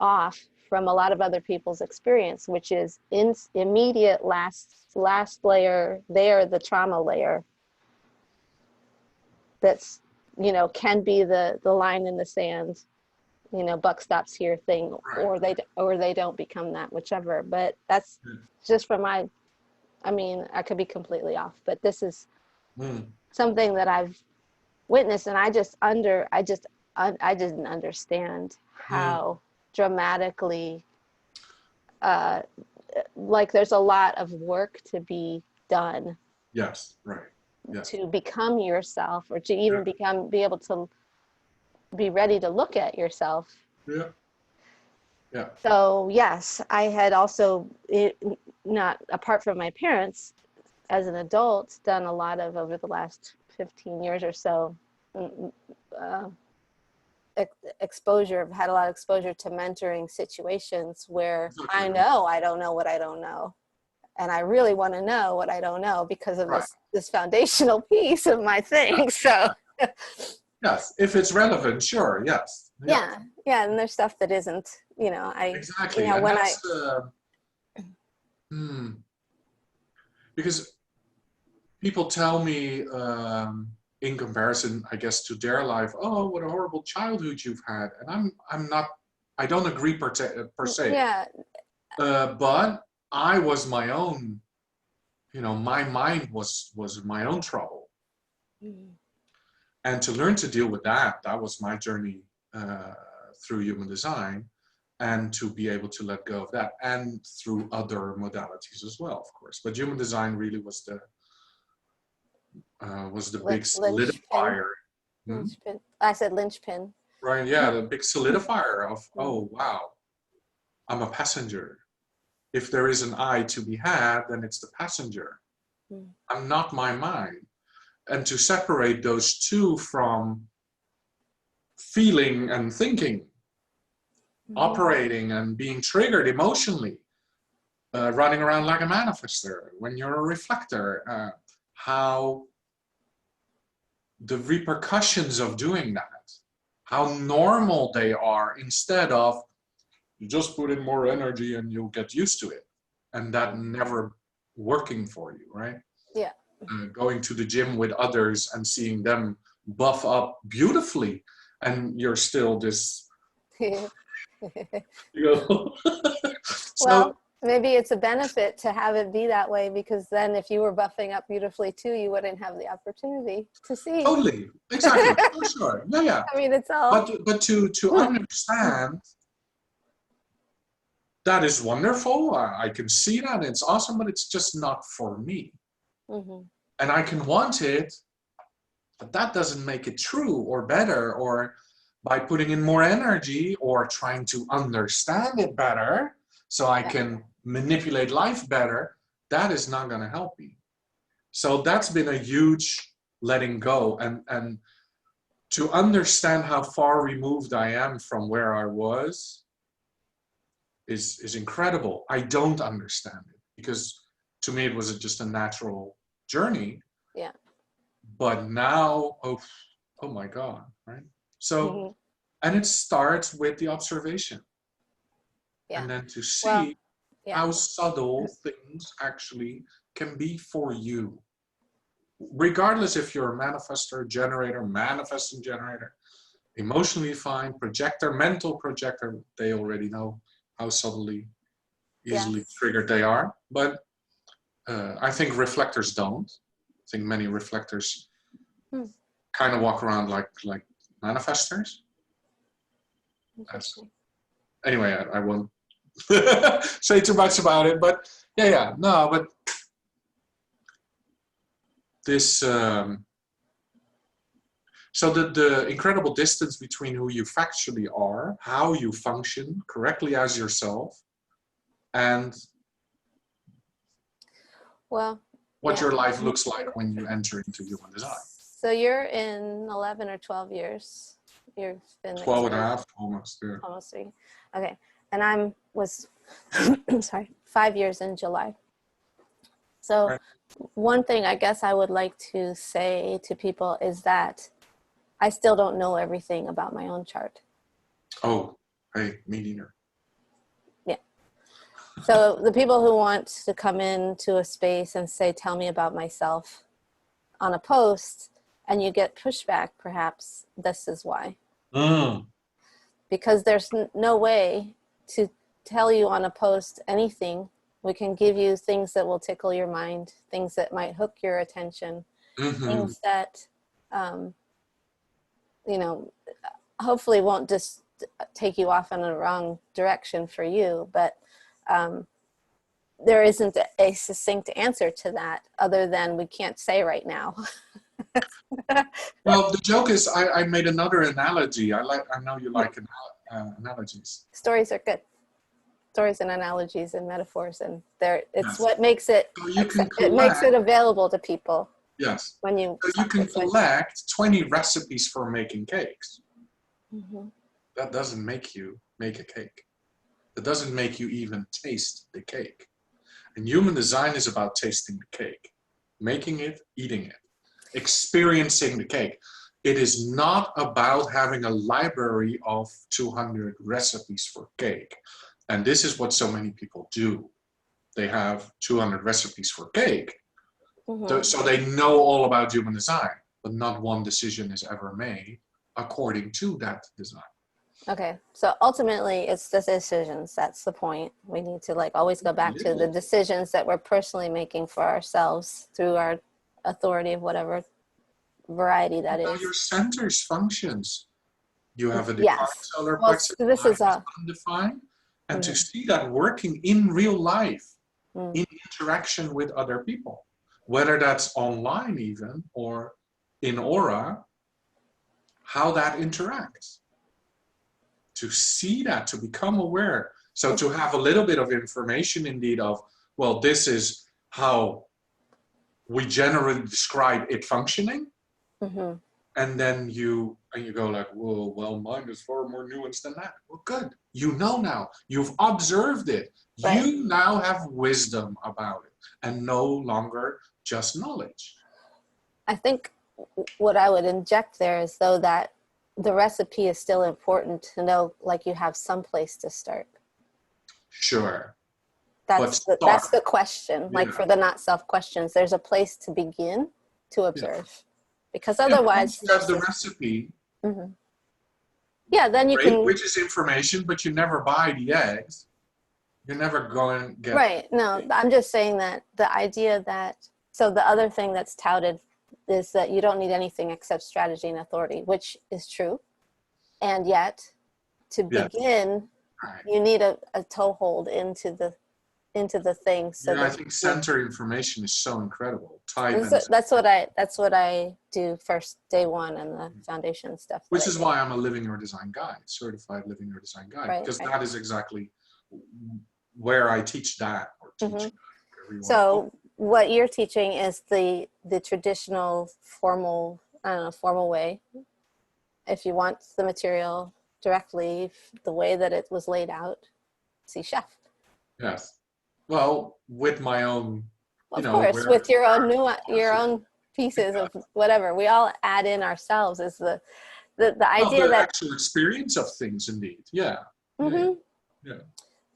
off from a lot of other people's experience, which is immediate last layer. They are the trauma layer. That's, can be the line in the sand, buck stops here thing, or they don't become that, whichever. But that's just from I mean, I could be completely off, but this is something that I've witnessed, and I didn't understand how dramatically, like there's a lot of work to be done. Yes, right. Yes. To become yourself, or to even be able to be ready to look at yourself. Yeah. Yeah. So yes, I had also, not apart from my parents, as an adult, done a lot of, over the last 15 years or so, exposure. I've had a lot of exposure to mentoring situations where I know I don't know what I don't know. And I really want to know what I don't know because of this foundational piece of my thing. So yes, if it's relevant, sure, yes. Yeah, and there's stuff that isn't, exactly. Because people tell me, in comparison, I guess, to their life, oh, what a horrible childhood you've had, and I don't agree per se. Yeah. But I was my own you know, my mind was my own trouble. Mm. And to learn to deal with that, that was my journey through human design, and to be able to let go of that, and through other modalities as well, of course. But human design really was the big Linchpin. solidifier. Hmm? Linchpin. I said linchpin. Right, yeah, the big solidifier of, Mm. oh, wow, I'm a passenger. If there is an I to be had, then it's the passenger. Mm. I'm not my mind. And to separate those two from feeling and thinking, operating and being triggered emotionally, running around like a manifester, when you're a reflector, how the repercussions of doing that, how normal they are, instead of you just put in more energy and you'll get used to it, and that never working for you, right? Yeah. Going to the gym with others and seeing them buff up beautifully, and you're still this, you know. So, Well, maybe it's a benefit to have it be that way, because then if you were buffing up beautifully too, you wouldn't have the opportunity to see. totally, exactly, for sure, yeah, yeah. I mean, it's all. But to understand, that is wonderful. I can see that, it's awesome, but it's just not for me. Mm-hmm. And I can want it, but that doesn't make it true or better, or by putting in more energy or trying to understand it better so I can manipulate life better, that is not going to help me. So that's been a huge letting go, and to understand how far removed I am from where I was is incredible. I don't understand it, because to me it was just a natural journey. Yeah. But now, oh my God, right? So, and it starts with the observation. Yeah. And then to see Well, yeah. how subtle things actually can be for you. Regardless if you're a manifestor, generator, manifesting generator, emotionally defined, projector, mental projector, they already know how subtly, easily triggered they are. But I think reflectors don't. I think many reflectors kind of walk around like manifestors. Anyway, I won't say too much about it, but yeah, no, but this, so the incredible distance between who you factually are, how you function correctly as yourself, and what your life looks like when you enter into human design. So you're in 11 or 12 years. You've been 12 and a half, almost. Yeah. Almost 3. Okay. And was sorry, 5 years in July. So one thing I guess I would like to say to people is that I still don't know everything about my own chart. Oh, hey, me neither. Yeah. So the people who want to come into a space and say, tell me about myself on a post, and you get pushback, perhaps this is why. Because there's no way to tell you on a post anything. We can give you things that will tickle your mind, things that might hook your attention, things that, you know, hopefully won't just take you off in a wrong direction for you. But there isn't a succinct answer to that, other than we can't say right now. Well, the joke is, I made another analogy. I know you like analogies. Stories are good. Stories and analogies and metaphors, and it's what makes it, so you can collect, it makes it available to people. Yes. When you can collect 20 recipes for making cakes. That doesn't make you make a cake. That doesn't make you even taste the cake. And human design is about tasting the cake, making it, eating it, experiencing the cake. It is not about having a library of 200 recipes for cake. And this is what so many people do. They have 200 recipes for cake. So they know all about human design, but not one decision is ever made according to that design. Okay, so ultimately it's the decisions. That's the point. We need to like always go back to the decisions that we're personally making for ourselves through our authority of whatever variety that How is. your centers functions. You have a defined Yes. solar Well, plexus, this mine is is a. undefined. And to Mhm, see that working in real life, mm. in interaction with other people, whether that's online even or in aura, how that interacts. To see that, to become aware. So to have a little bit of information indeed of, well, this is how we generally describe it functioning. Mm-hmm. And then you go like, whoa, well, mine is far more nuanced than that. Well, good. You know now. You've observed it. Right. You now have wisdom about it and no longer just knowledge. I think what I would inject there is though that the recipe is still important to know, like you have some place to start. Sure. But That's start. the question. Like Yeah. for the not self questions, there's a place to begin to Yeah. observe, because Yeah. Once otherwise you have there's the this. recipe, Mhm. Yeah, then you great, can. which is information, but you never buy the eggs. You're never going to get. Right. No, I'm just saying that the idea that, so the other thing that's touted is that you don't need anything except strategy and authority, which is true. And yet, to Yes. begin, Right. you need a toehold into the thing so Yeah, I that think center information is so incredible. Type and and so that's what I do first, day one, and the foundation stuff that which I is do. why I'm a living your design guide, certified living your design guide, Right, because right. that is exactly where I teach that or teach Mm-hmm. whatever you want to call So what you're teaching is the traditional formal, I don't know, formal way. If you want the material directly, the way that it was laid out, see Chef. it. Yes. Well, with my own, Of course, where with your own new, your yeah. own pieces of whatever. We all add in ourselves is the Well, idea the that. actual experience of things, indeed. Yeah. Yeah. Yeah. Mm-hmm. Yeah.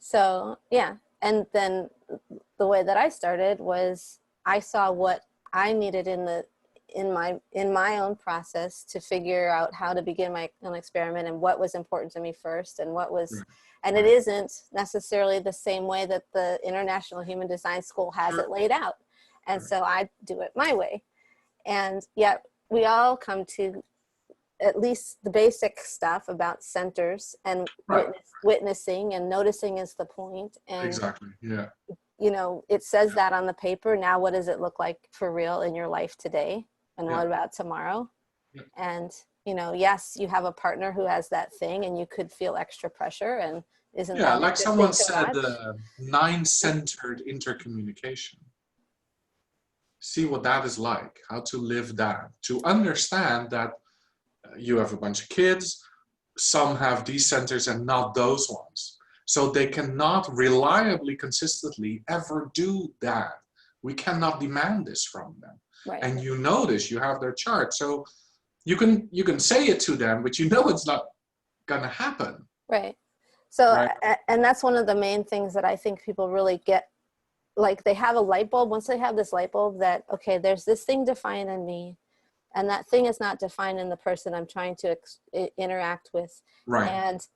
So yeah, and then the way that I started was I saw what I needed in my own process to figure out how to begin my own experiment and what was important to me first and what was, Right. and it isn't necessarily the same way that the International Human Design School has Sure. it laid out, and Sure. so I do it my way, and yet we all come to at least the basic stuff about centers and Right. witnessing and noticing is the point. And, Exactly. Yeah. it says that on the paper. Now, what does it look like for real in your life today? And Yeah. what about tomorrow? Yeah. And, yes, you have a partner who has that thing and you could feel extra pressure. And isn't Yeah. that Like interesting someone to said, watch? nine-centered intercommunication. See what that is like, how to live that, to understand that you have a bunch of kids, some have these centers and not those ones. So they cannot reliably, consistently ever do that. We cannot demand this from them. Right. And you notice you have their chart. So you can say it to them, but it's not gonna happen. Right. So, Right. and that's one of the main things that I think people really get, like they have a light bulb. Once they have this light bulb that, okay, there's this thing defined in me, and that thing is not defined in the person I'm trying to interact with. Right. And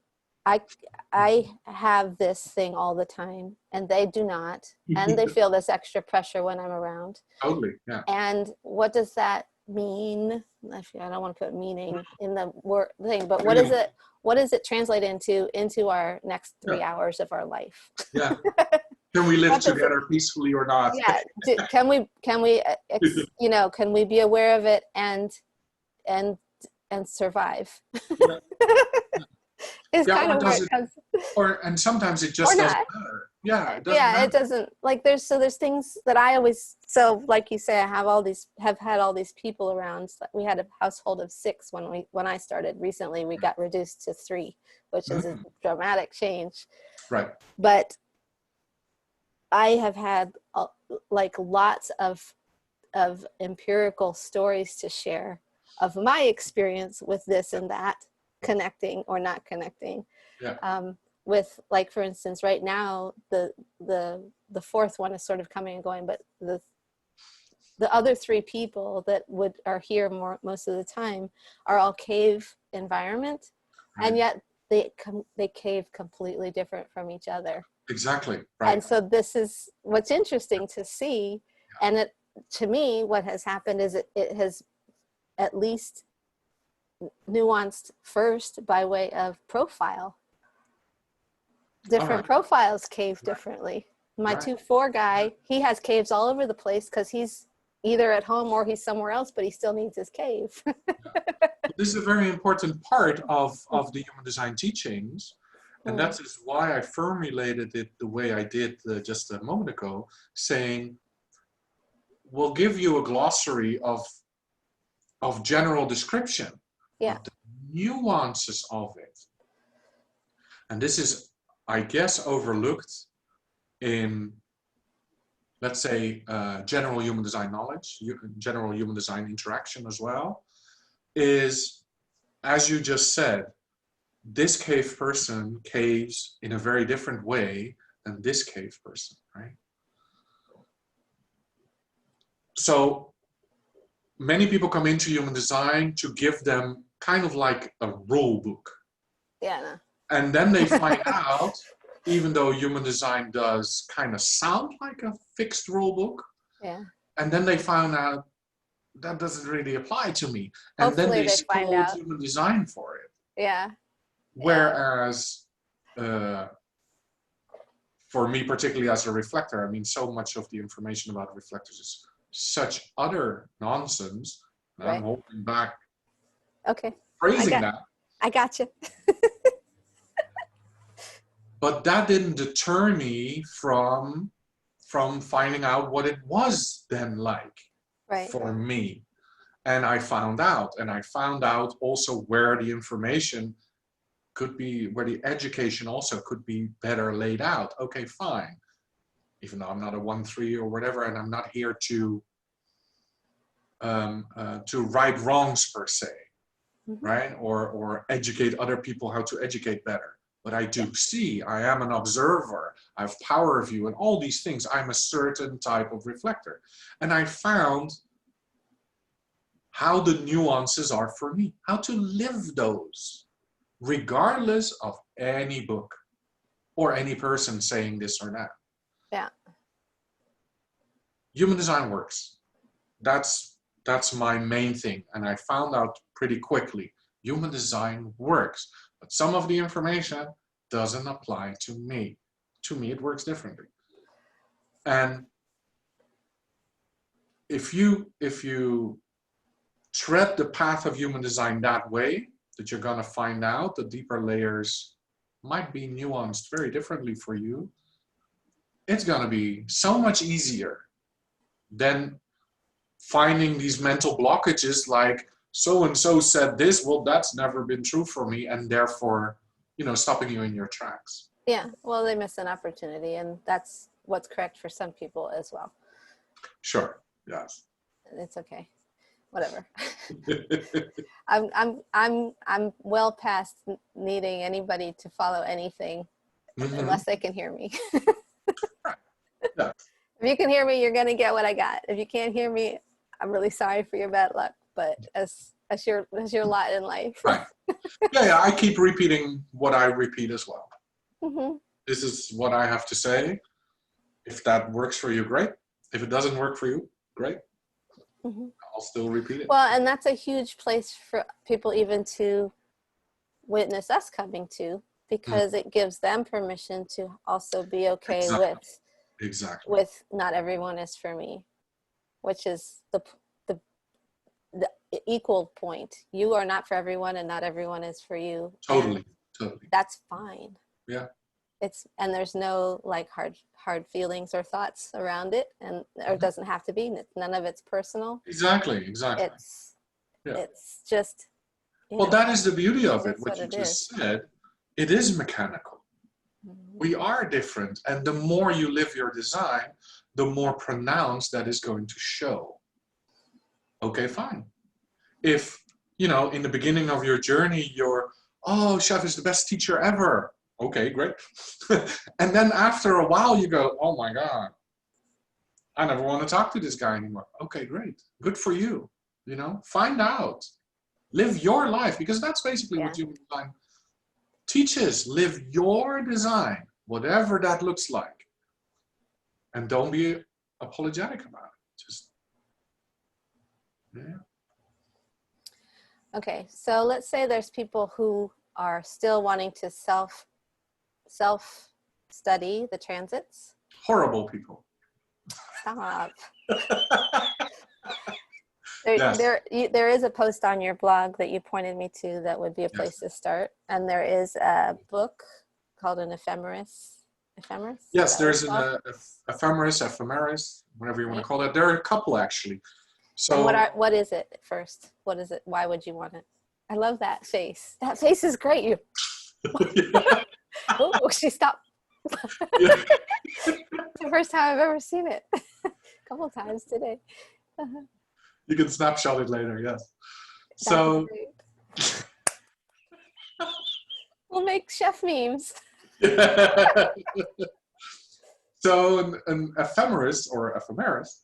I have this thing all the time and they do not, and they feel this extra pressure when I'm around. Totally. Yeah. And what does that mean? I don't want to put meaning in the word thing, but what does it translate into our next 3 hours of our life? Yeah. Can we live together peacefully or not? Yeah. Can we can we be aware of it and survive? Yeah. Is Yeah, kind or of where does it it, comes. and sometimes it Or just doesn't not. matter. Yeah, it doesn't Yeah, matter. it doesn't, like there's things that I always, so like you say, I have had all these people around. We had a household of 6 when I started. Recently we got reduced to 3, which is a dramatic change. Right. But I have had like lots of empirical stories to share of my experience with this and that, connecting or not connecting. Yeah. With, like, for instance, right now the 4th one is sort of coming and going, but the other 3 people that are here most of the time are all cave environment, Right. and yet they cave completely different from each other. Exactly. Right. And so this is what's interesting to see. And it, to me, what has happened is it has at least nuanced first by way of profile. Different profiles cave differently. My 2-4 guy, he has caves all over the place because he's either at home or he's somewhere else, but he still needs his cave. This is a very important part of the human design teachings. And that is why I formulated it the way I did just a moment ago, saying, we'll give you a glossary of general description, of the nuances of it. And this is, I guess, overlooked in, let's say, general human design knowledge, general human design interaction as well, is, as you just said, this cave person caves in a very different way than this cave person, right? So many people come into human design to give them kind of like a rule book. Yeah. No. And then they find out, even though human design does kind of sound like a fixed rule book, and then they found out that doesn't really apply to me. And hopefully then they scold human design for it. Yeah. Whereas, for me, particularly as a reflector, I mean, so much of the information about reflectors is such utter nonsense. I'm holding back. Okay. Phrasing that. I got you. But that didn't deter me from finding out what it was then like for me. And I found out. And I found out also where the information could be, where the education also could be better laid out. Okay, fine. Even though I'm not a 1-3 or whatever, and I'm not here to right wrongs per se, right? Or educate other people how to educate better. But I do see, I am an observer, I have power view and all these things. I'm a certain type of reflector. And I found how the nuances are for me, how to live those, regardless of any book or any person saying this or that. Yeah. Human design works. That's my main thing. And I found out pretty quickly, human design works. But some of the information doesn't apply to me. To me, it works differently. And if you tread the path of human design that way, that you're going to find out the deeper layers might be nuanced very differently for you, it's going to be so much easier than finding these mental blockages like, so-and-so said this, well, that's never been true for me, and therefore, stopping you in your tracks. Yeah, well, they miss an opportunity, and that's what's correct for some people as well. Sure, yes. It's okay. Whatever. I'm well past needing anybody to follow anything unless they can hear me. Right. Yeah. If you can hear me, you're going to get what I got. If you can't hear me, I'm really sorry for your bad luck, but as your lot in life. Right. Yeah, I keep repeating what I repeat as well. This is what I have to say. If that works for you, great. If it doesn't work for you, great. I'll still repeat it. Well, and that's a huge place for people even to witness us coming to, because it gives them permission to also be okay with not everyone is for me, which is the equal point. You are not for everyone, and not everyone is for you. Totally. That's fine. Yeah. And there's no like hard feelings or thoughts around it, and or it doesn't have to be. None of it's personal. Exactly. It's just. Well, that is the beauty of it. What you just said, it is mechanical. We are different, and the more you live your design, the more pronounced that is going to show. Okay, fine. If in the beginning of your journey, you're, oh, Sjef is the best teacher ever. Okay, great. And then after a while you go, oh my God, I never want to talk to this guy anymore. Okay, great. Good for you. Find out. Live your life, because that's basically what human design teaches, live your design, whatever that looks like. And don't be apologetic about it. Just, yeah. Okay, so let's say there's people who are still wanting to self study the transits. Horrible people. Stop. Yes. There is a post on your blog that you pointed me to that would be a place to start. And there is a book called an Ephemeris. Ephemeris? Yes, there's an Ephemeris, whatever you want to call it. There are a couple actually. So and what is it first? What is it? Why would you want it? I love that face. That face is great. You. Oh, she stopped. It's the first time I've ever seen it. A couple times today. You can snapshot it later, yes. So we'll make chef memes. So an ephemeris or ephemeris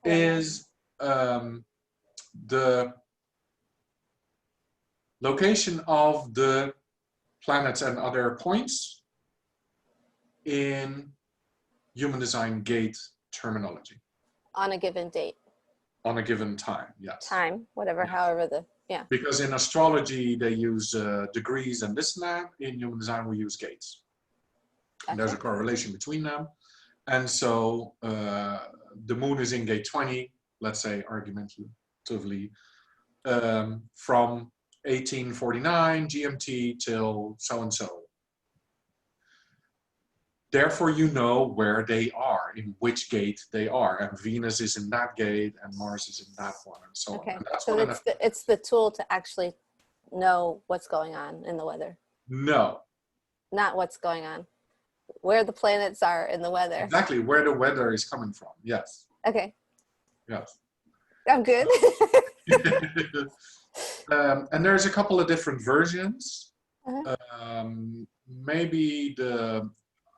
is the location of the planets and other points in human design gate terminology. On a given date. On a given time, yes. Time, whatever, however yeah. Because in astrology, they use degrees and this and that. In human design, we use gates. And there's a correlation between them. And so the moon is in gate 20, let's say argumentatively, from 1849 GMT till so-and-so. Therefore, you know where they are, in which gate they are. And Venus is in that gate, and Mars is in that one, and so on. And that's so it's the tool to actually know what's going on in the weather. No. Not what's going on. Where the planets are in the weather. Exactly, where the weather is coming from, yes. Okay. Yes. I'm good. And there's a couple of different versions. Uh-huh. Maybe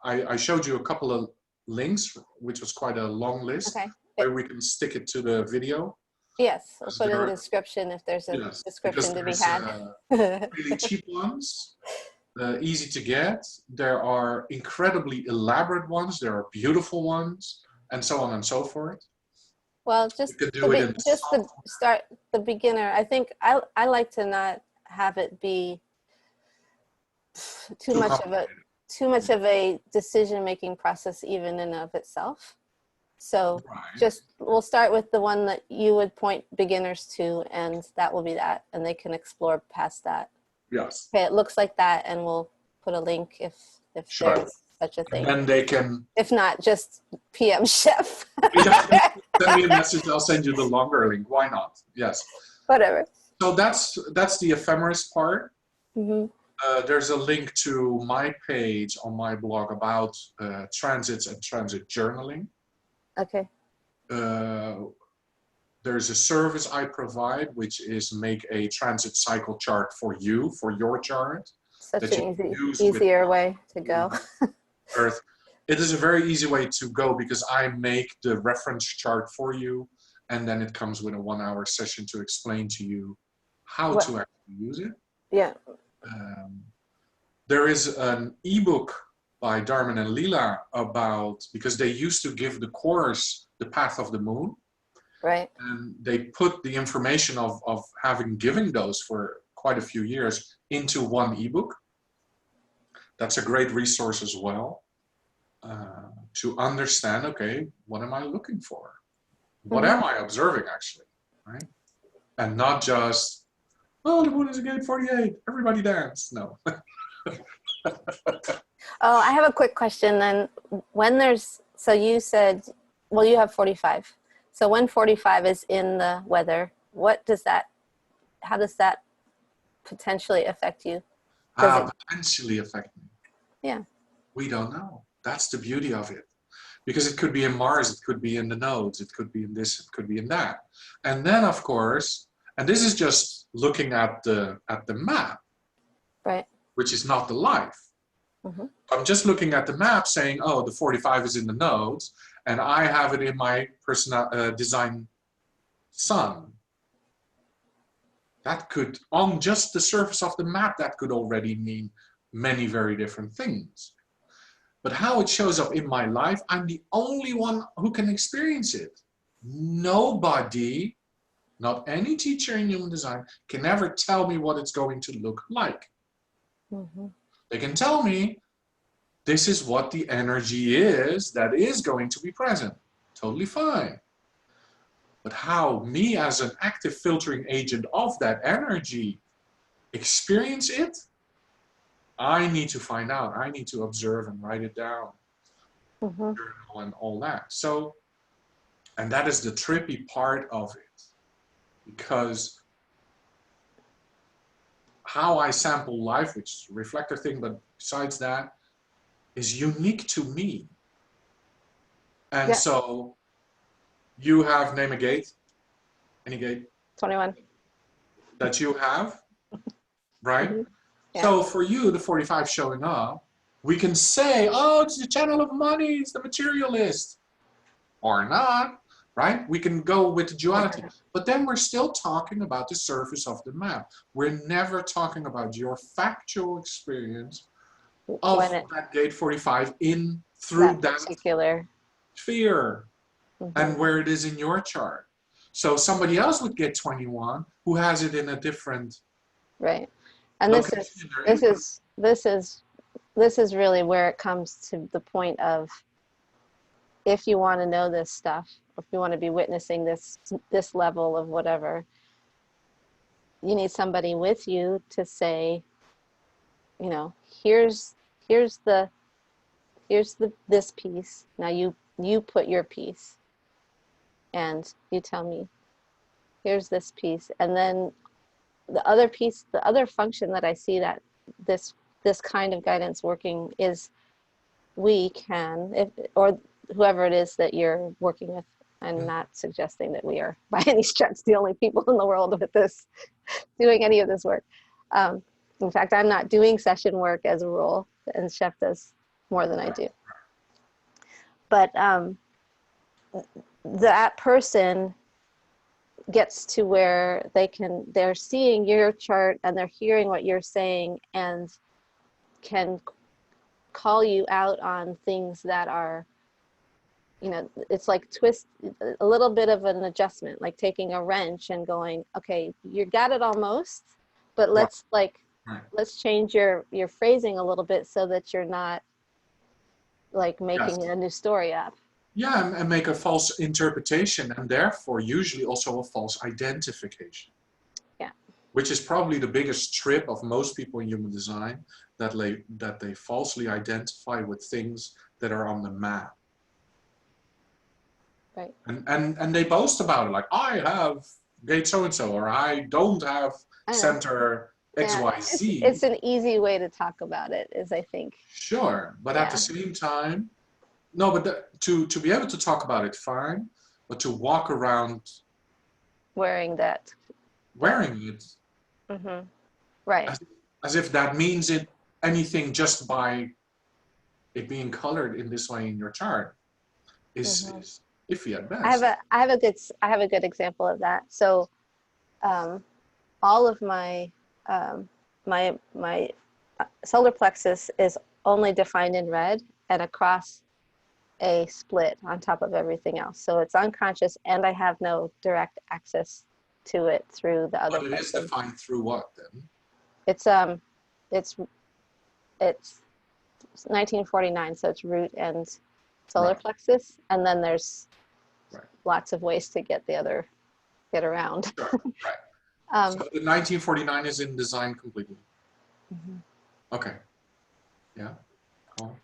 I showed you a couple of links, which was quite a long list. Okay. Where we can stick it to the video. Yes, we'll put in the description if there's a description to be had. Really cheap ones, easy to get. There are incredibly elaborate ones. There are beautiful ones, and so on and so forth. Well, just to start the beginner, I think I like to not have it be too much of a decision-making process even in of itself. So we'll start with the one that you would point beginners to, and that will be that, and they can explore past that. Yes. Okay, it looks like that, and we'll put a link if there's such a thing. And then they can... If not, just PM Sjef. Send me a message, I'll send you the longer link. Why not? Yes. Whatever. So that's the ephemeris part. Mm-hmm. There's a link to my page on my blog about transits and transit journaling. Okay. There's a service I provide, which is make a transit cycle chart for you, for your chart. Such an easier way to go. Earth. It is a very easy way to go because I make the reference chart for you, and then it comes with a 1-hour session to explain to you how to actually use it. Yeah. There is an ebook by Dharmen and Leela about, because they used to give the course, The Path of the Moon. Right. And they put the information of having given those for quite a few years into one ebook. That's a great resource as well. To understand, okay, what am I looking for? What am I observing actually, right? And not just, oh, the moon is in gate 48, everybody dance. No. Oh, I have a quick question then. When so you said, well, you have 45. So when 45 is in the weather, how does that potentially affect you? Potentially affect me? Yeah. We don't know. That's the beauty of it. Because it could be in Mars, it could be in the nodes, it could be in this, it could be in that. And then of course, and this is just looking at the map, right? Which is not the life. Mm-hmm. I'm just looking at the map saying, oh, the 45 is in the nodes, and I have it in my personal design sun. That could, on just the surface of the map, that could already mean many very different things. But how it shows up in my life, I'm the only one who can experience it. Nobody, not any teacher in human design, can ever tell me what it's going to look like. Mm-hmm. They can tell me this is what the energy is that is going to be present. Totally fine. But how me as an active filtering agent of that energy experience it, I need to find out. I need to observe and write it down, Mm-hmm. journal and all that. So, and that is the trippy part of it, because how I sample life, which is a reflector thing, but besides that, is unique to me. And Yeah. so you have, name a gate, any gate 21. that you have, right? Mm-hmm. Yeah. So for you, the 45 showing up, we can say, oh, it's the channel of money, it's the materialist, or not, right? We can go with the duality. But then we're still talking about the surface of the map. We're never talking about your factual experience of that gate 45 in through that particular sphere, mm-hmm. and where it is in your chart. So somebody else would get 21 who has it in a different right. And this is really where it comes to the point of, if you want to know this stuff, if you want to be witnessing this level of whatever, you need somebody with you to say, you know, here's this piece. Now you put your piece, and you tell me, here's this piece, and then the other piece, the other function that I see that this kind of guidance working is, we can, or whoever it is that you're working with. I'm not suggesting that we are by any stretch the only people in the world with this, doing any of this work. In fact, I'm not doing session work as a rule, and Sjef does more than I do. But that person gets to where they're seeing your chart and they're hearing what you're saying, and can call you out on things that are, you know, it's like a little bit of an adjustment, like taking a wrench and going, okay, you got it almost, but let's let's change your phrasing a little bit so that you're not like making a new story up. Yeah, and make a false interpretation, and therefore usually also a false identification. Yeah. Which is probably the biggest trip of most people in human design, that they falsely identify with things that are on the map. Right. And they boast about it, like, I have gate so-and-so, or I don't have center XYZ. It's an easy way to talk about it, is, I think. Sure, but at the same time, no, but to be able to talk about it, fine, but to walk around wearing it, mm-hmm. Right, as if that means anything just by it being colored in this way in your chart is iffy at best. I have a good example of that. So, all of my my solar plexus is only defined in red, and across a split on top of everything else. So it's unconscious, and I have no direct access to it through the other. But it is defined through what then? It's 1949, so it's root and solar plexus, and then there's lots of ways to get around. Sure, right. So the 1949 is in design completely. Mm-hmm. Okay. Yeah. Cool.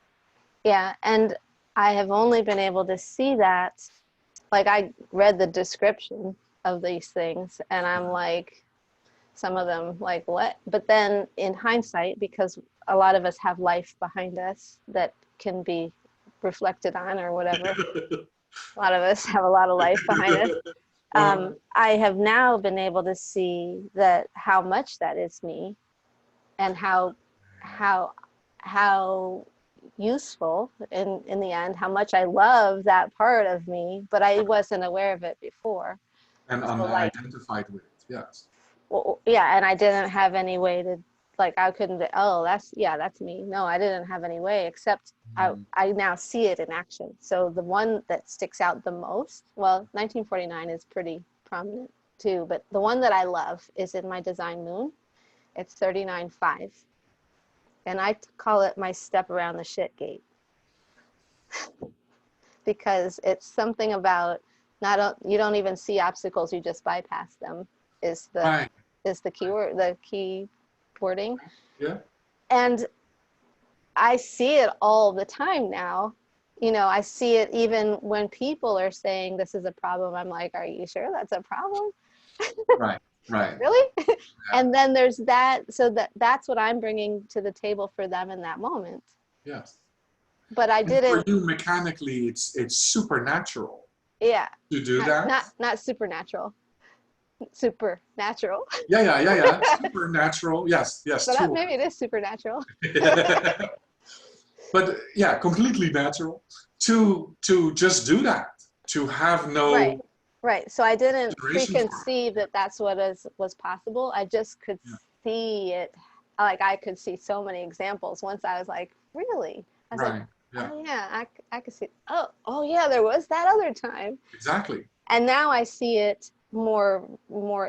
Yeah, and I have only been able to see that, like, I read the description of these things, and I'm like, some of them, like, what? But then in hindsight, because a lot of us have life behind us that can be reflected on or whatever, a lot of us have a lot of life behind us. I have now been able to see that how much that is me, and how useful in the end, how much I love that part of me, but I wasn't aware of it before. And unidentified with it, yes. Well, yeah, and I didn't have any way like I couldn't be, oh, that's me. No, I didn't have any way, except I now see it in action. So the one that sticks out the most, well, 1949 is pretty prominent too, but the one that I love is in my design moon. It's 39.5. And I call it my step around the shit gate. Because it's something about you don't even see obstacles, you just bypass them is the keyword, the key wording. Yeah. And I see it all the time now. You know, I see it even when people are saying this is a problem. I'm like, are you sure that's a problem? Right. Really? Yeah. And then there's that. So that's what I'm bringing to the table for them in that moment. Yes. But I didn't. For you, mechanically, it's supernatural. Yeah. To do that. Not supernatural. Supernatural. Yeah. Supernatural. Yes. But maybe it is supernatural. But yeah, completely natural to just do that, to have no right. So I didn't preconceive that that's what was possible. I just could see it. Like I could see so many examples. Once I was like, really? I was like, oh yeah, I could see. Oh yeah, there was that other time. Exactly. And now I see it more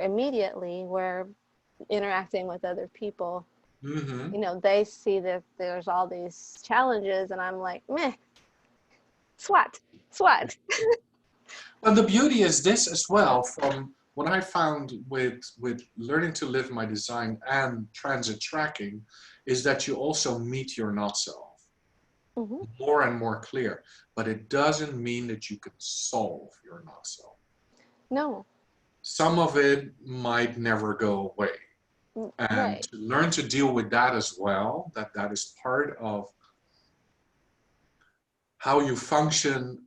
immediately, where interacting with other people. Mm-hmm. You know, they see that there's all these challenges, and I'm like, meh, swat. But the beauty is this as well, from what I found with learning to live my design and transit tracking, is that you also meet your not self more and more clear. But it doesn't mean that you can solve your not self. No. Some of it might never go away. And to learn to deal with that as well, that is part of how you function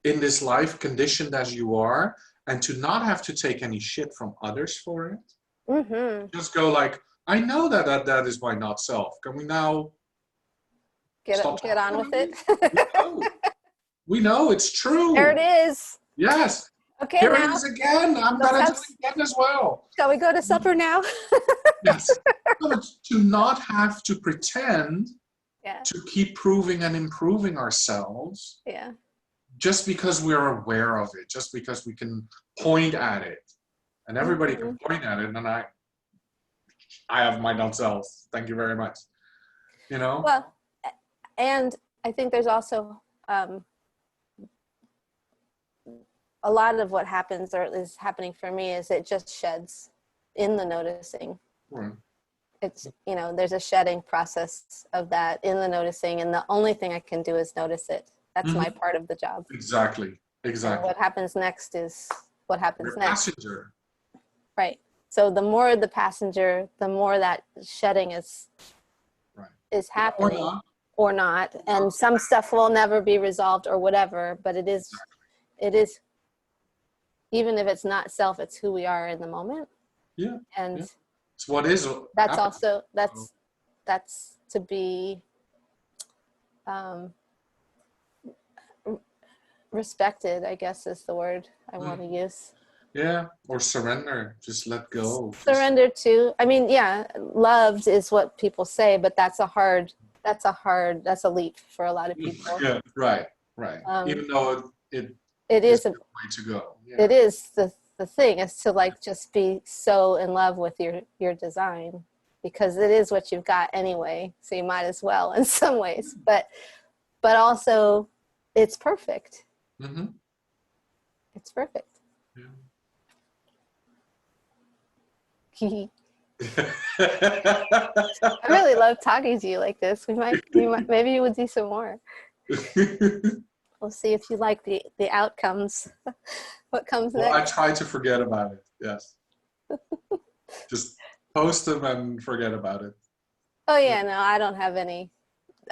in this life, conditioned as you are, and to not have to take any shit from others for it. Just go like, I know that is my not self. Can we now get on with it? We know it's true. There it is. Yes. Okay, here now, it is again. I'm going to do it again as well. Shall we go to supper now? Yes. But to not have to pretend to keep proving and improving ourselves. Yeah. Just because we're aware of it, just because we can point at it. And everybody can point at it, and I have my not self. Thank you very much. You know? Well, and I think there's also a lot of what happens, or is happening for me, is it just sheds in the noticing. Right. It's, you know, there's a shedding process of that in the noticing, and the only thing I can do is notice it. That's my part of the job. Exactly. And what happens next is what happens You're next. Passenger. Right. So the more the passenger, the more that shedding is happening or not. And some stuff will never be resolved or whatever, but it is, even if it's not self, it's who we are in the moment. Yeah. And it's what is. That's also, that's to be respected, I guess is the word I want to use. Yeah, or surrender, just let go. Surrender to, I mean, yeah, loved is what people say, but that's a leap for a lot of people. Yeah, right. Even though it is a way to go. Yeah. It is the thing is to like just be so in love with your design, because it is what you've got anyway, so you might as well in some ways, but also it's perfect. It's perfect. I really love talking to you like this. Maybe you would do some more. We'll see if you like the outcomes. What comes next? I try to forget about it. Yes. Just post them and forget about it. Oh yeah, no,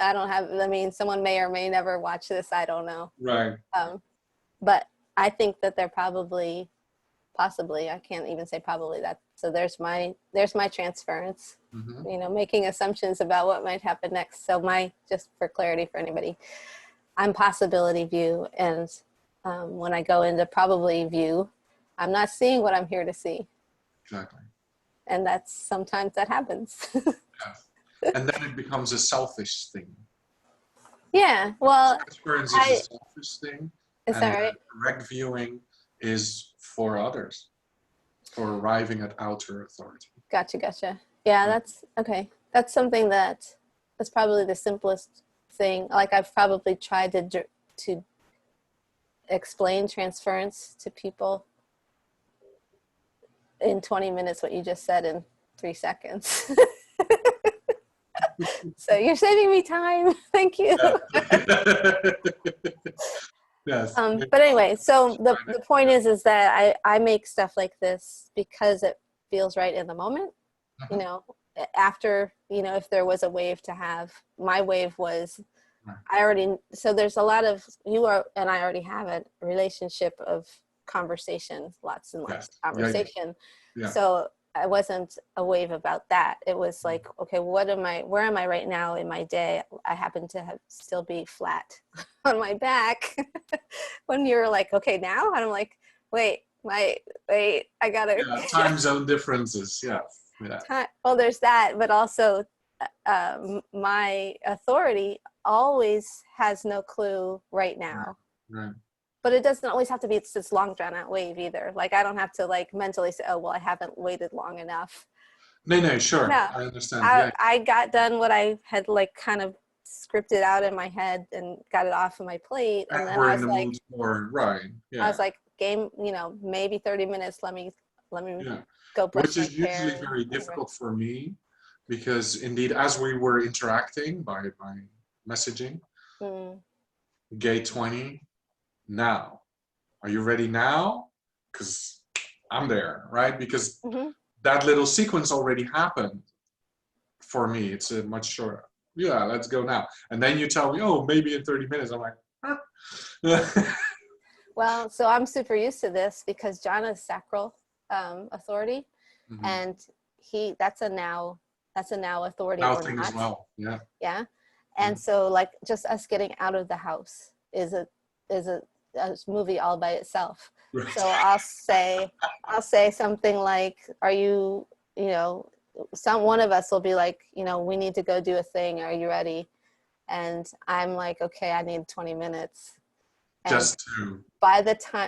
I mean, someone may or may never watch this. I don't know. Right. But I think that they're possibly, I can't even say probably that. So there's my transference, you know, making assumptions about what might happen next. So just for clarity for anybody, I'm possibility view. And when I go into probably view, I'm not seeing what I'm here to see. Exactly. And that's sometimes that happens. Yeah. And then it becomes a selfish thing. Yeah, well, Transference is a selfish thing, is and that right? direct viewing is for others, for arriving at outer authority. Gotcha. Yeah, that's okay. That's something that's probably the simplest thing. Like I've probably tried to explain transference to people in 20 minutes what you just said in 3 seconds. So you're saving me time. Thank you. Yes. But anyway, so the point is that I make stuff like this because it feels right in the moment. You know, after, you know, if there was a wave to have, my wave was, so there's a lot of, you are, and I already have a relationship of conversation, lots and lots of conversation. Yeah. So I wasn't a wave about that. It was like, okay, where am I right now in my day? I happen to still be flat on my back when you're like, okay, now? And I'm like, wait, I gotta. Yeah, time zone differences, yeah. Well, there's that, but also my authority always has no clue right now. Right. But it doesn't always have to be this long drawn out wave either. Like I don't have to like mentally say, oh, well, I haven't waited long enough. No, sure. No, I understand. I got done what I had like kind of scripted out in my head and got it off of my plate. And then I was like, I was like, game, you know, maybe 30 minutes. Let me go brush my hair. Which is usually very difficult for me because indeed, as we were interacting by messaging, gate 20, now. Are you ready now? Because I'm there, right? Because that little sequence already happened for me. It's a much shorter. Yeah, let's go now. And then you tell me, oh, maybe in 30 minutes. I'm like, huh? Well, so I'm super used to this because John is sacral authority, and that's a now authority. Now or thing not. As well. Yeah. Yeah. And so like just us getting out of the house is a movie all by itself. Right. So I'll say something like, are you, you know, one of us will be like, you know, we need to go do a thing. Are you ready? And I'm like, okay, I need 20 minutes. And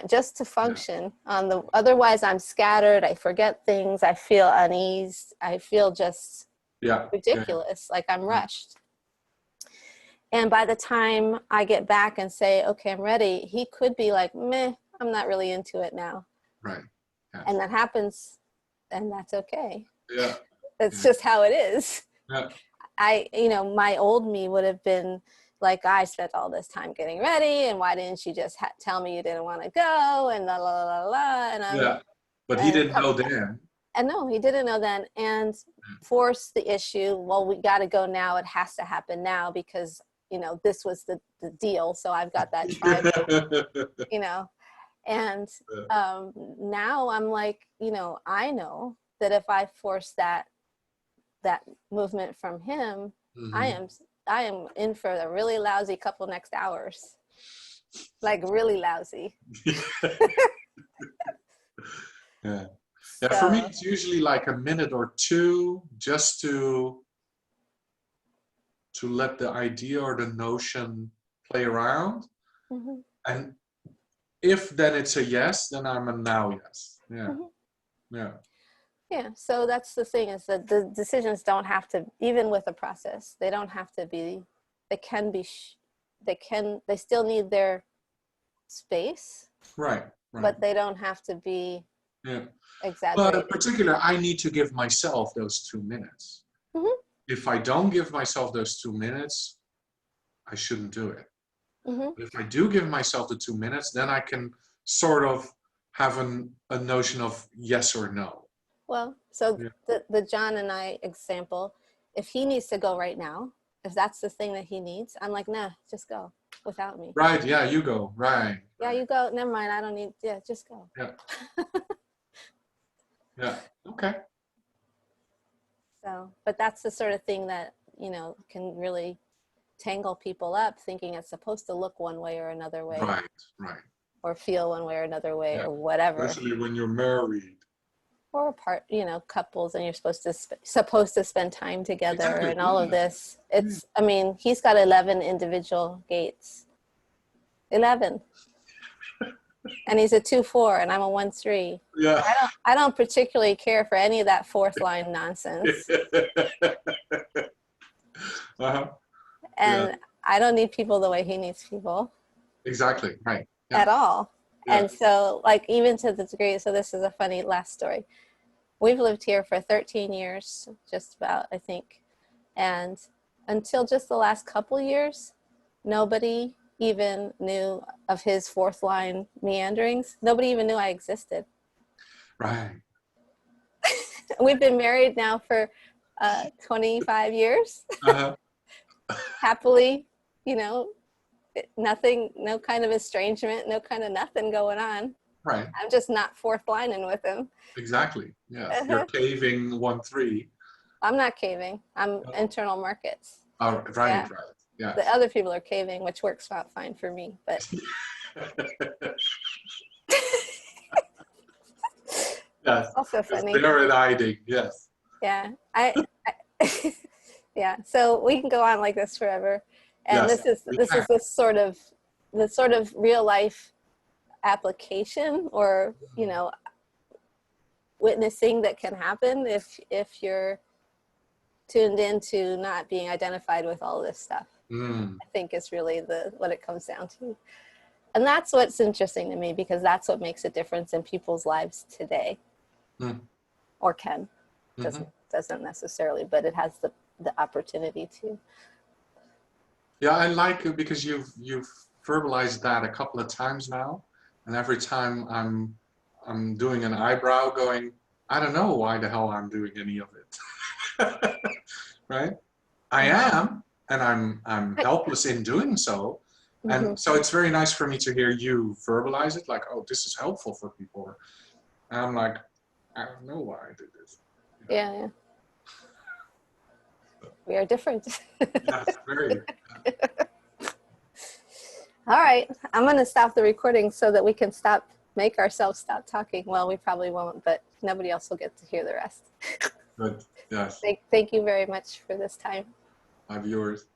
just to function on the, otherwise I'm scattered. I forget things. I feel unease. I feel just ridiculous. Like I'm rushed. And by the time I get back and say, okay, I'm ready, he could be like, meh, I'm not really into it now. Right. Yeah. And that happens, and that's okay. Yeah. That's just how it is. Yeah. You know, my old me would have been like, I spent all this time getting ready, and why didn't you just tell me you didn't want to go, and la la la la. And but he didn't know then. And no, he didn't know then, and force the issue. Well, we got to go now. It has to happen now because, you know, this was the deal. So I've got that tribal, you know, and now I'm like, you know, I know that if I force that movement from him, I am in for a really lousy couple next hours, like really lousy. Yeah. Yeah, for me, it's usually like a minute or two just to let the idea or the notion play around. And if then it's a yes, then I'm a now yes. Yeah. Yeah, so that's the thing, is that the decisions don't have to, even with a process, they don't have to be, they can be, they still need their space. Right. But they don't have to be exaggerated. But in particular, I need to give myself those 2 minutes. If I don't give myself those 2 minutes, I shouldn't do it. But if I do give myself the 2 minutes, then I can sort of have a notion of yes or no. Well, so the John and I example, if he needs to go right now, if that's the thing that he needs, I'm like, nah, just go without me. Right, yeah, you go, right. Yeah, you go, never mind, I don't need, just go. Yeah. Yeah, okay. So, but that's the sort of thing that, you know, can really tangle people up, thinking it's supposed to look one way or another way. Right. Or feel one way or another way or whatever. Especially when you're married. or apart, you know, couples, and you're supposed to spend time together, Exactly. and all of this. It's, I mean, he's got 11 individual gates. 11. And he's a 2-4 and I'm a 1-3. Yeah. I don't particularly care for any of that fourth line nonsense. Uh-huh. And Yeah. I don't need people the way he needs people. Exactly. Right. Yeah. At all. Yeah. And so, like, even to the degree, so this is a funny last story. We've lived here for 13 years, just about, I think. And until just the last couple years, nobody even knew of his fourth line meanderings. Nobody even knew I existed. Right. We've been married now for 25 years. Uh-huh. Happily, you know, nothing, no kind of estrangement, no kind of nothing going on. Right. I'm just not fourth lining with him. Exactly. Yeah. You're caving 1-3. I'm not caving. I'm internal markets. Oh, right. Yeah. Right. Yeah. The other people are caving, which works out fine for me. But Yes. also funny. They're hiding. Yes. Yeah. I yeah. So we can go on like this forever. And Yes, this is the sort of real life application, or, you know, witnessing that can happen if you're tuned into not being identified with all this stuff. I think is really what it comes down to. And that's what's interesting to me, because that's what makes a difference in people's lives today. Or can. Doesn't necessarily, but it has the opportunity to. Yeah, I like it because you've verbalized that a couple of times now, and every time I'm doing an eyebrow going, I don't know why the hell I'm doing any of it. Right? I am, and I'm helpless in doing so. And so it's very nice for me to hear you verbalize it, like, oh, this is helpful for people. And I'm like, I don't know why I did this. You know? Yeah. We are different. Yes, very. All right, I'm going to stop the recording so that we can make ourselves stop talking. Well, we probably won't, but nobody else will get to hear the rest. Good. Yes. Thank you very much for this time. I'm yours.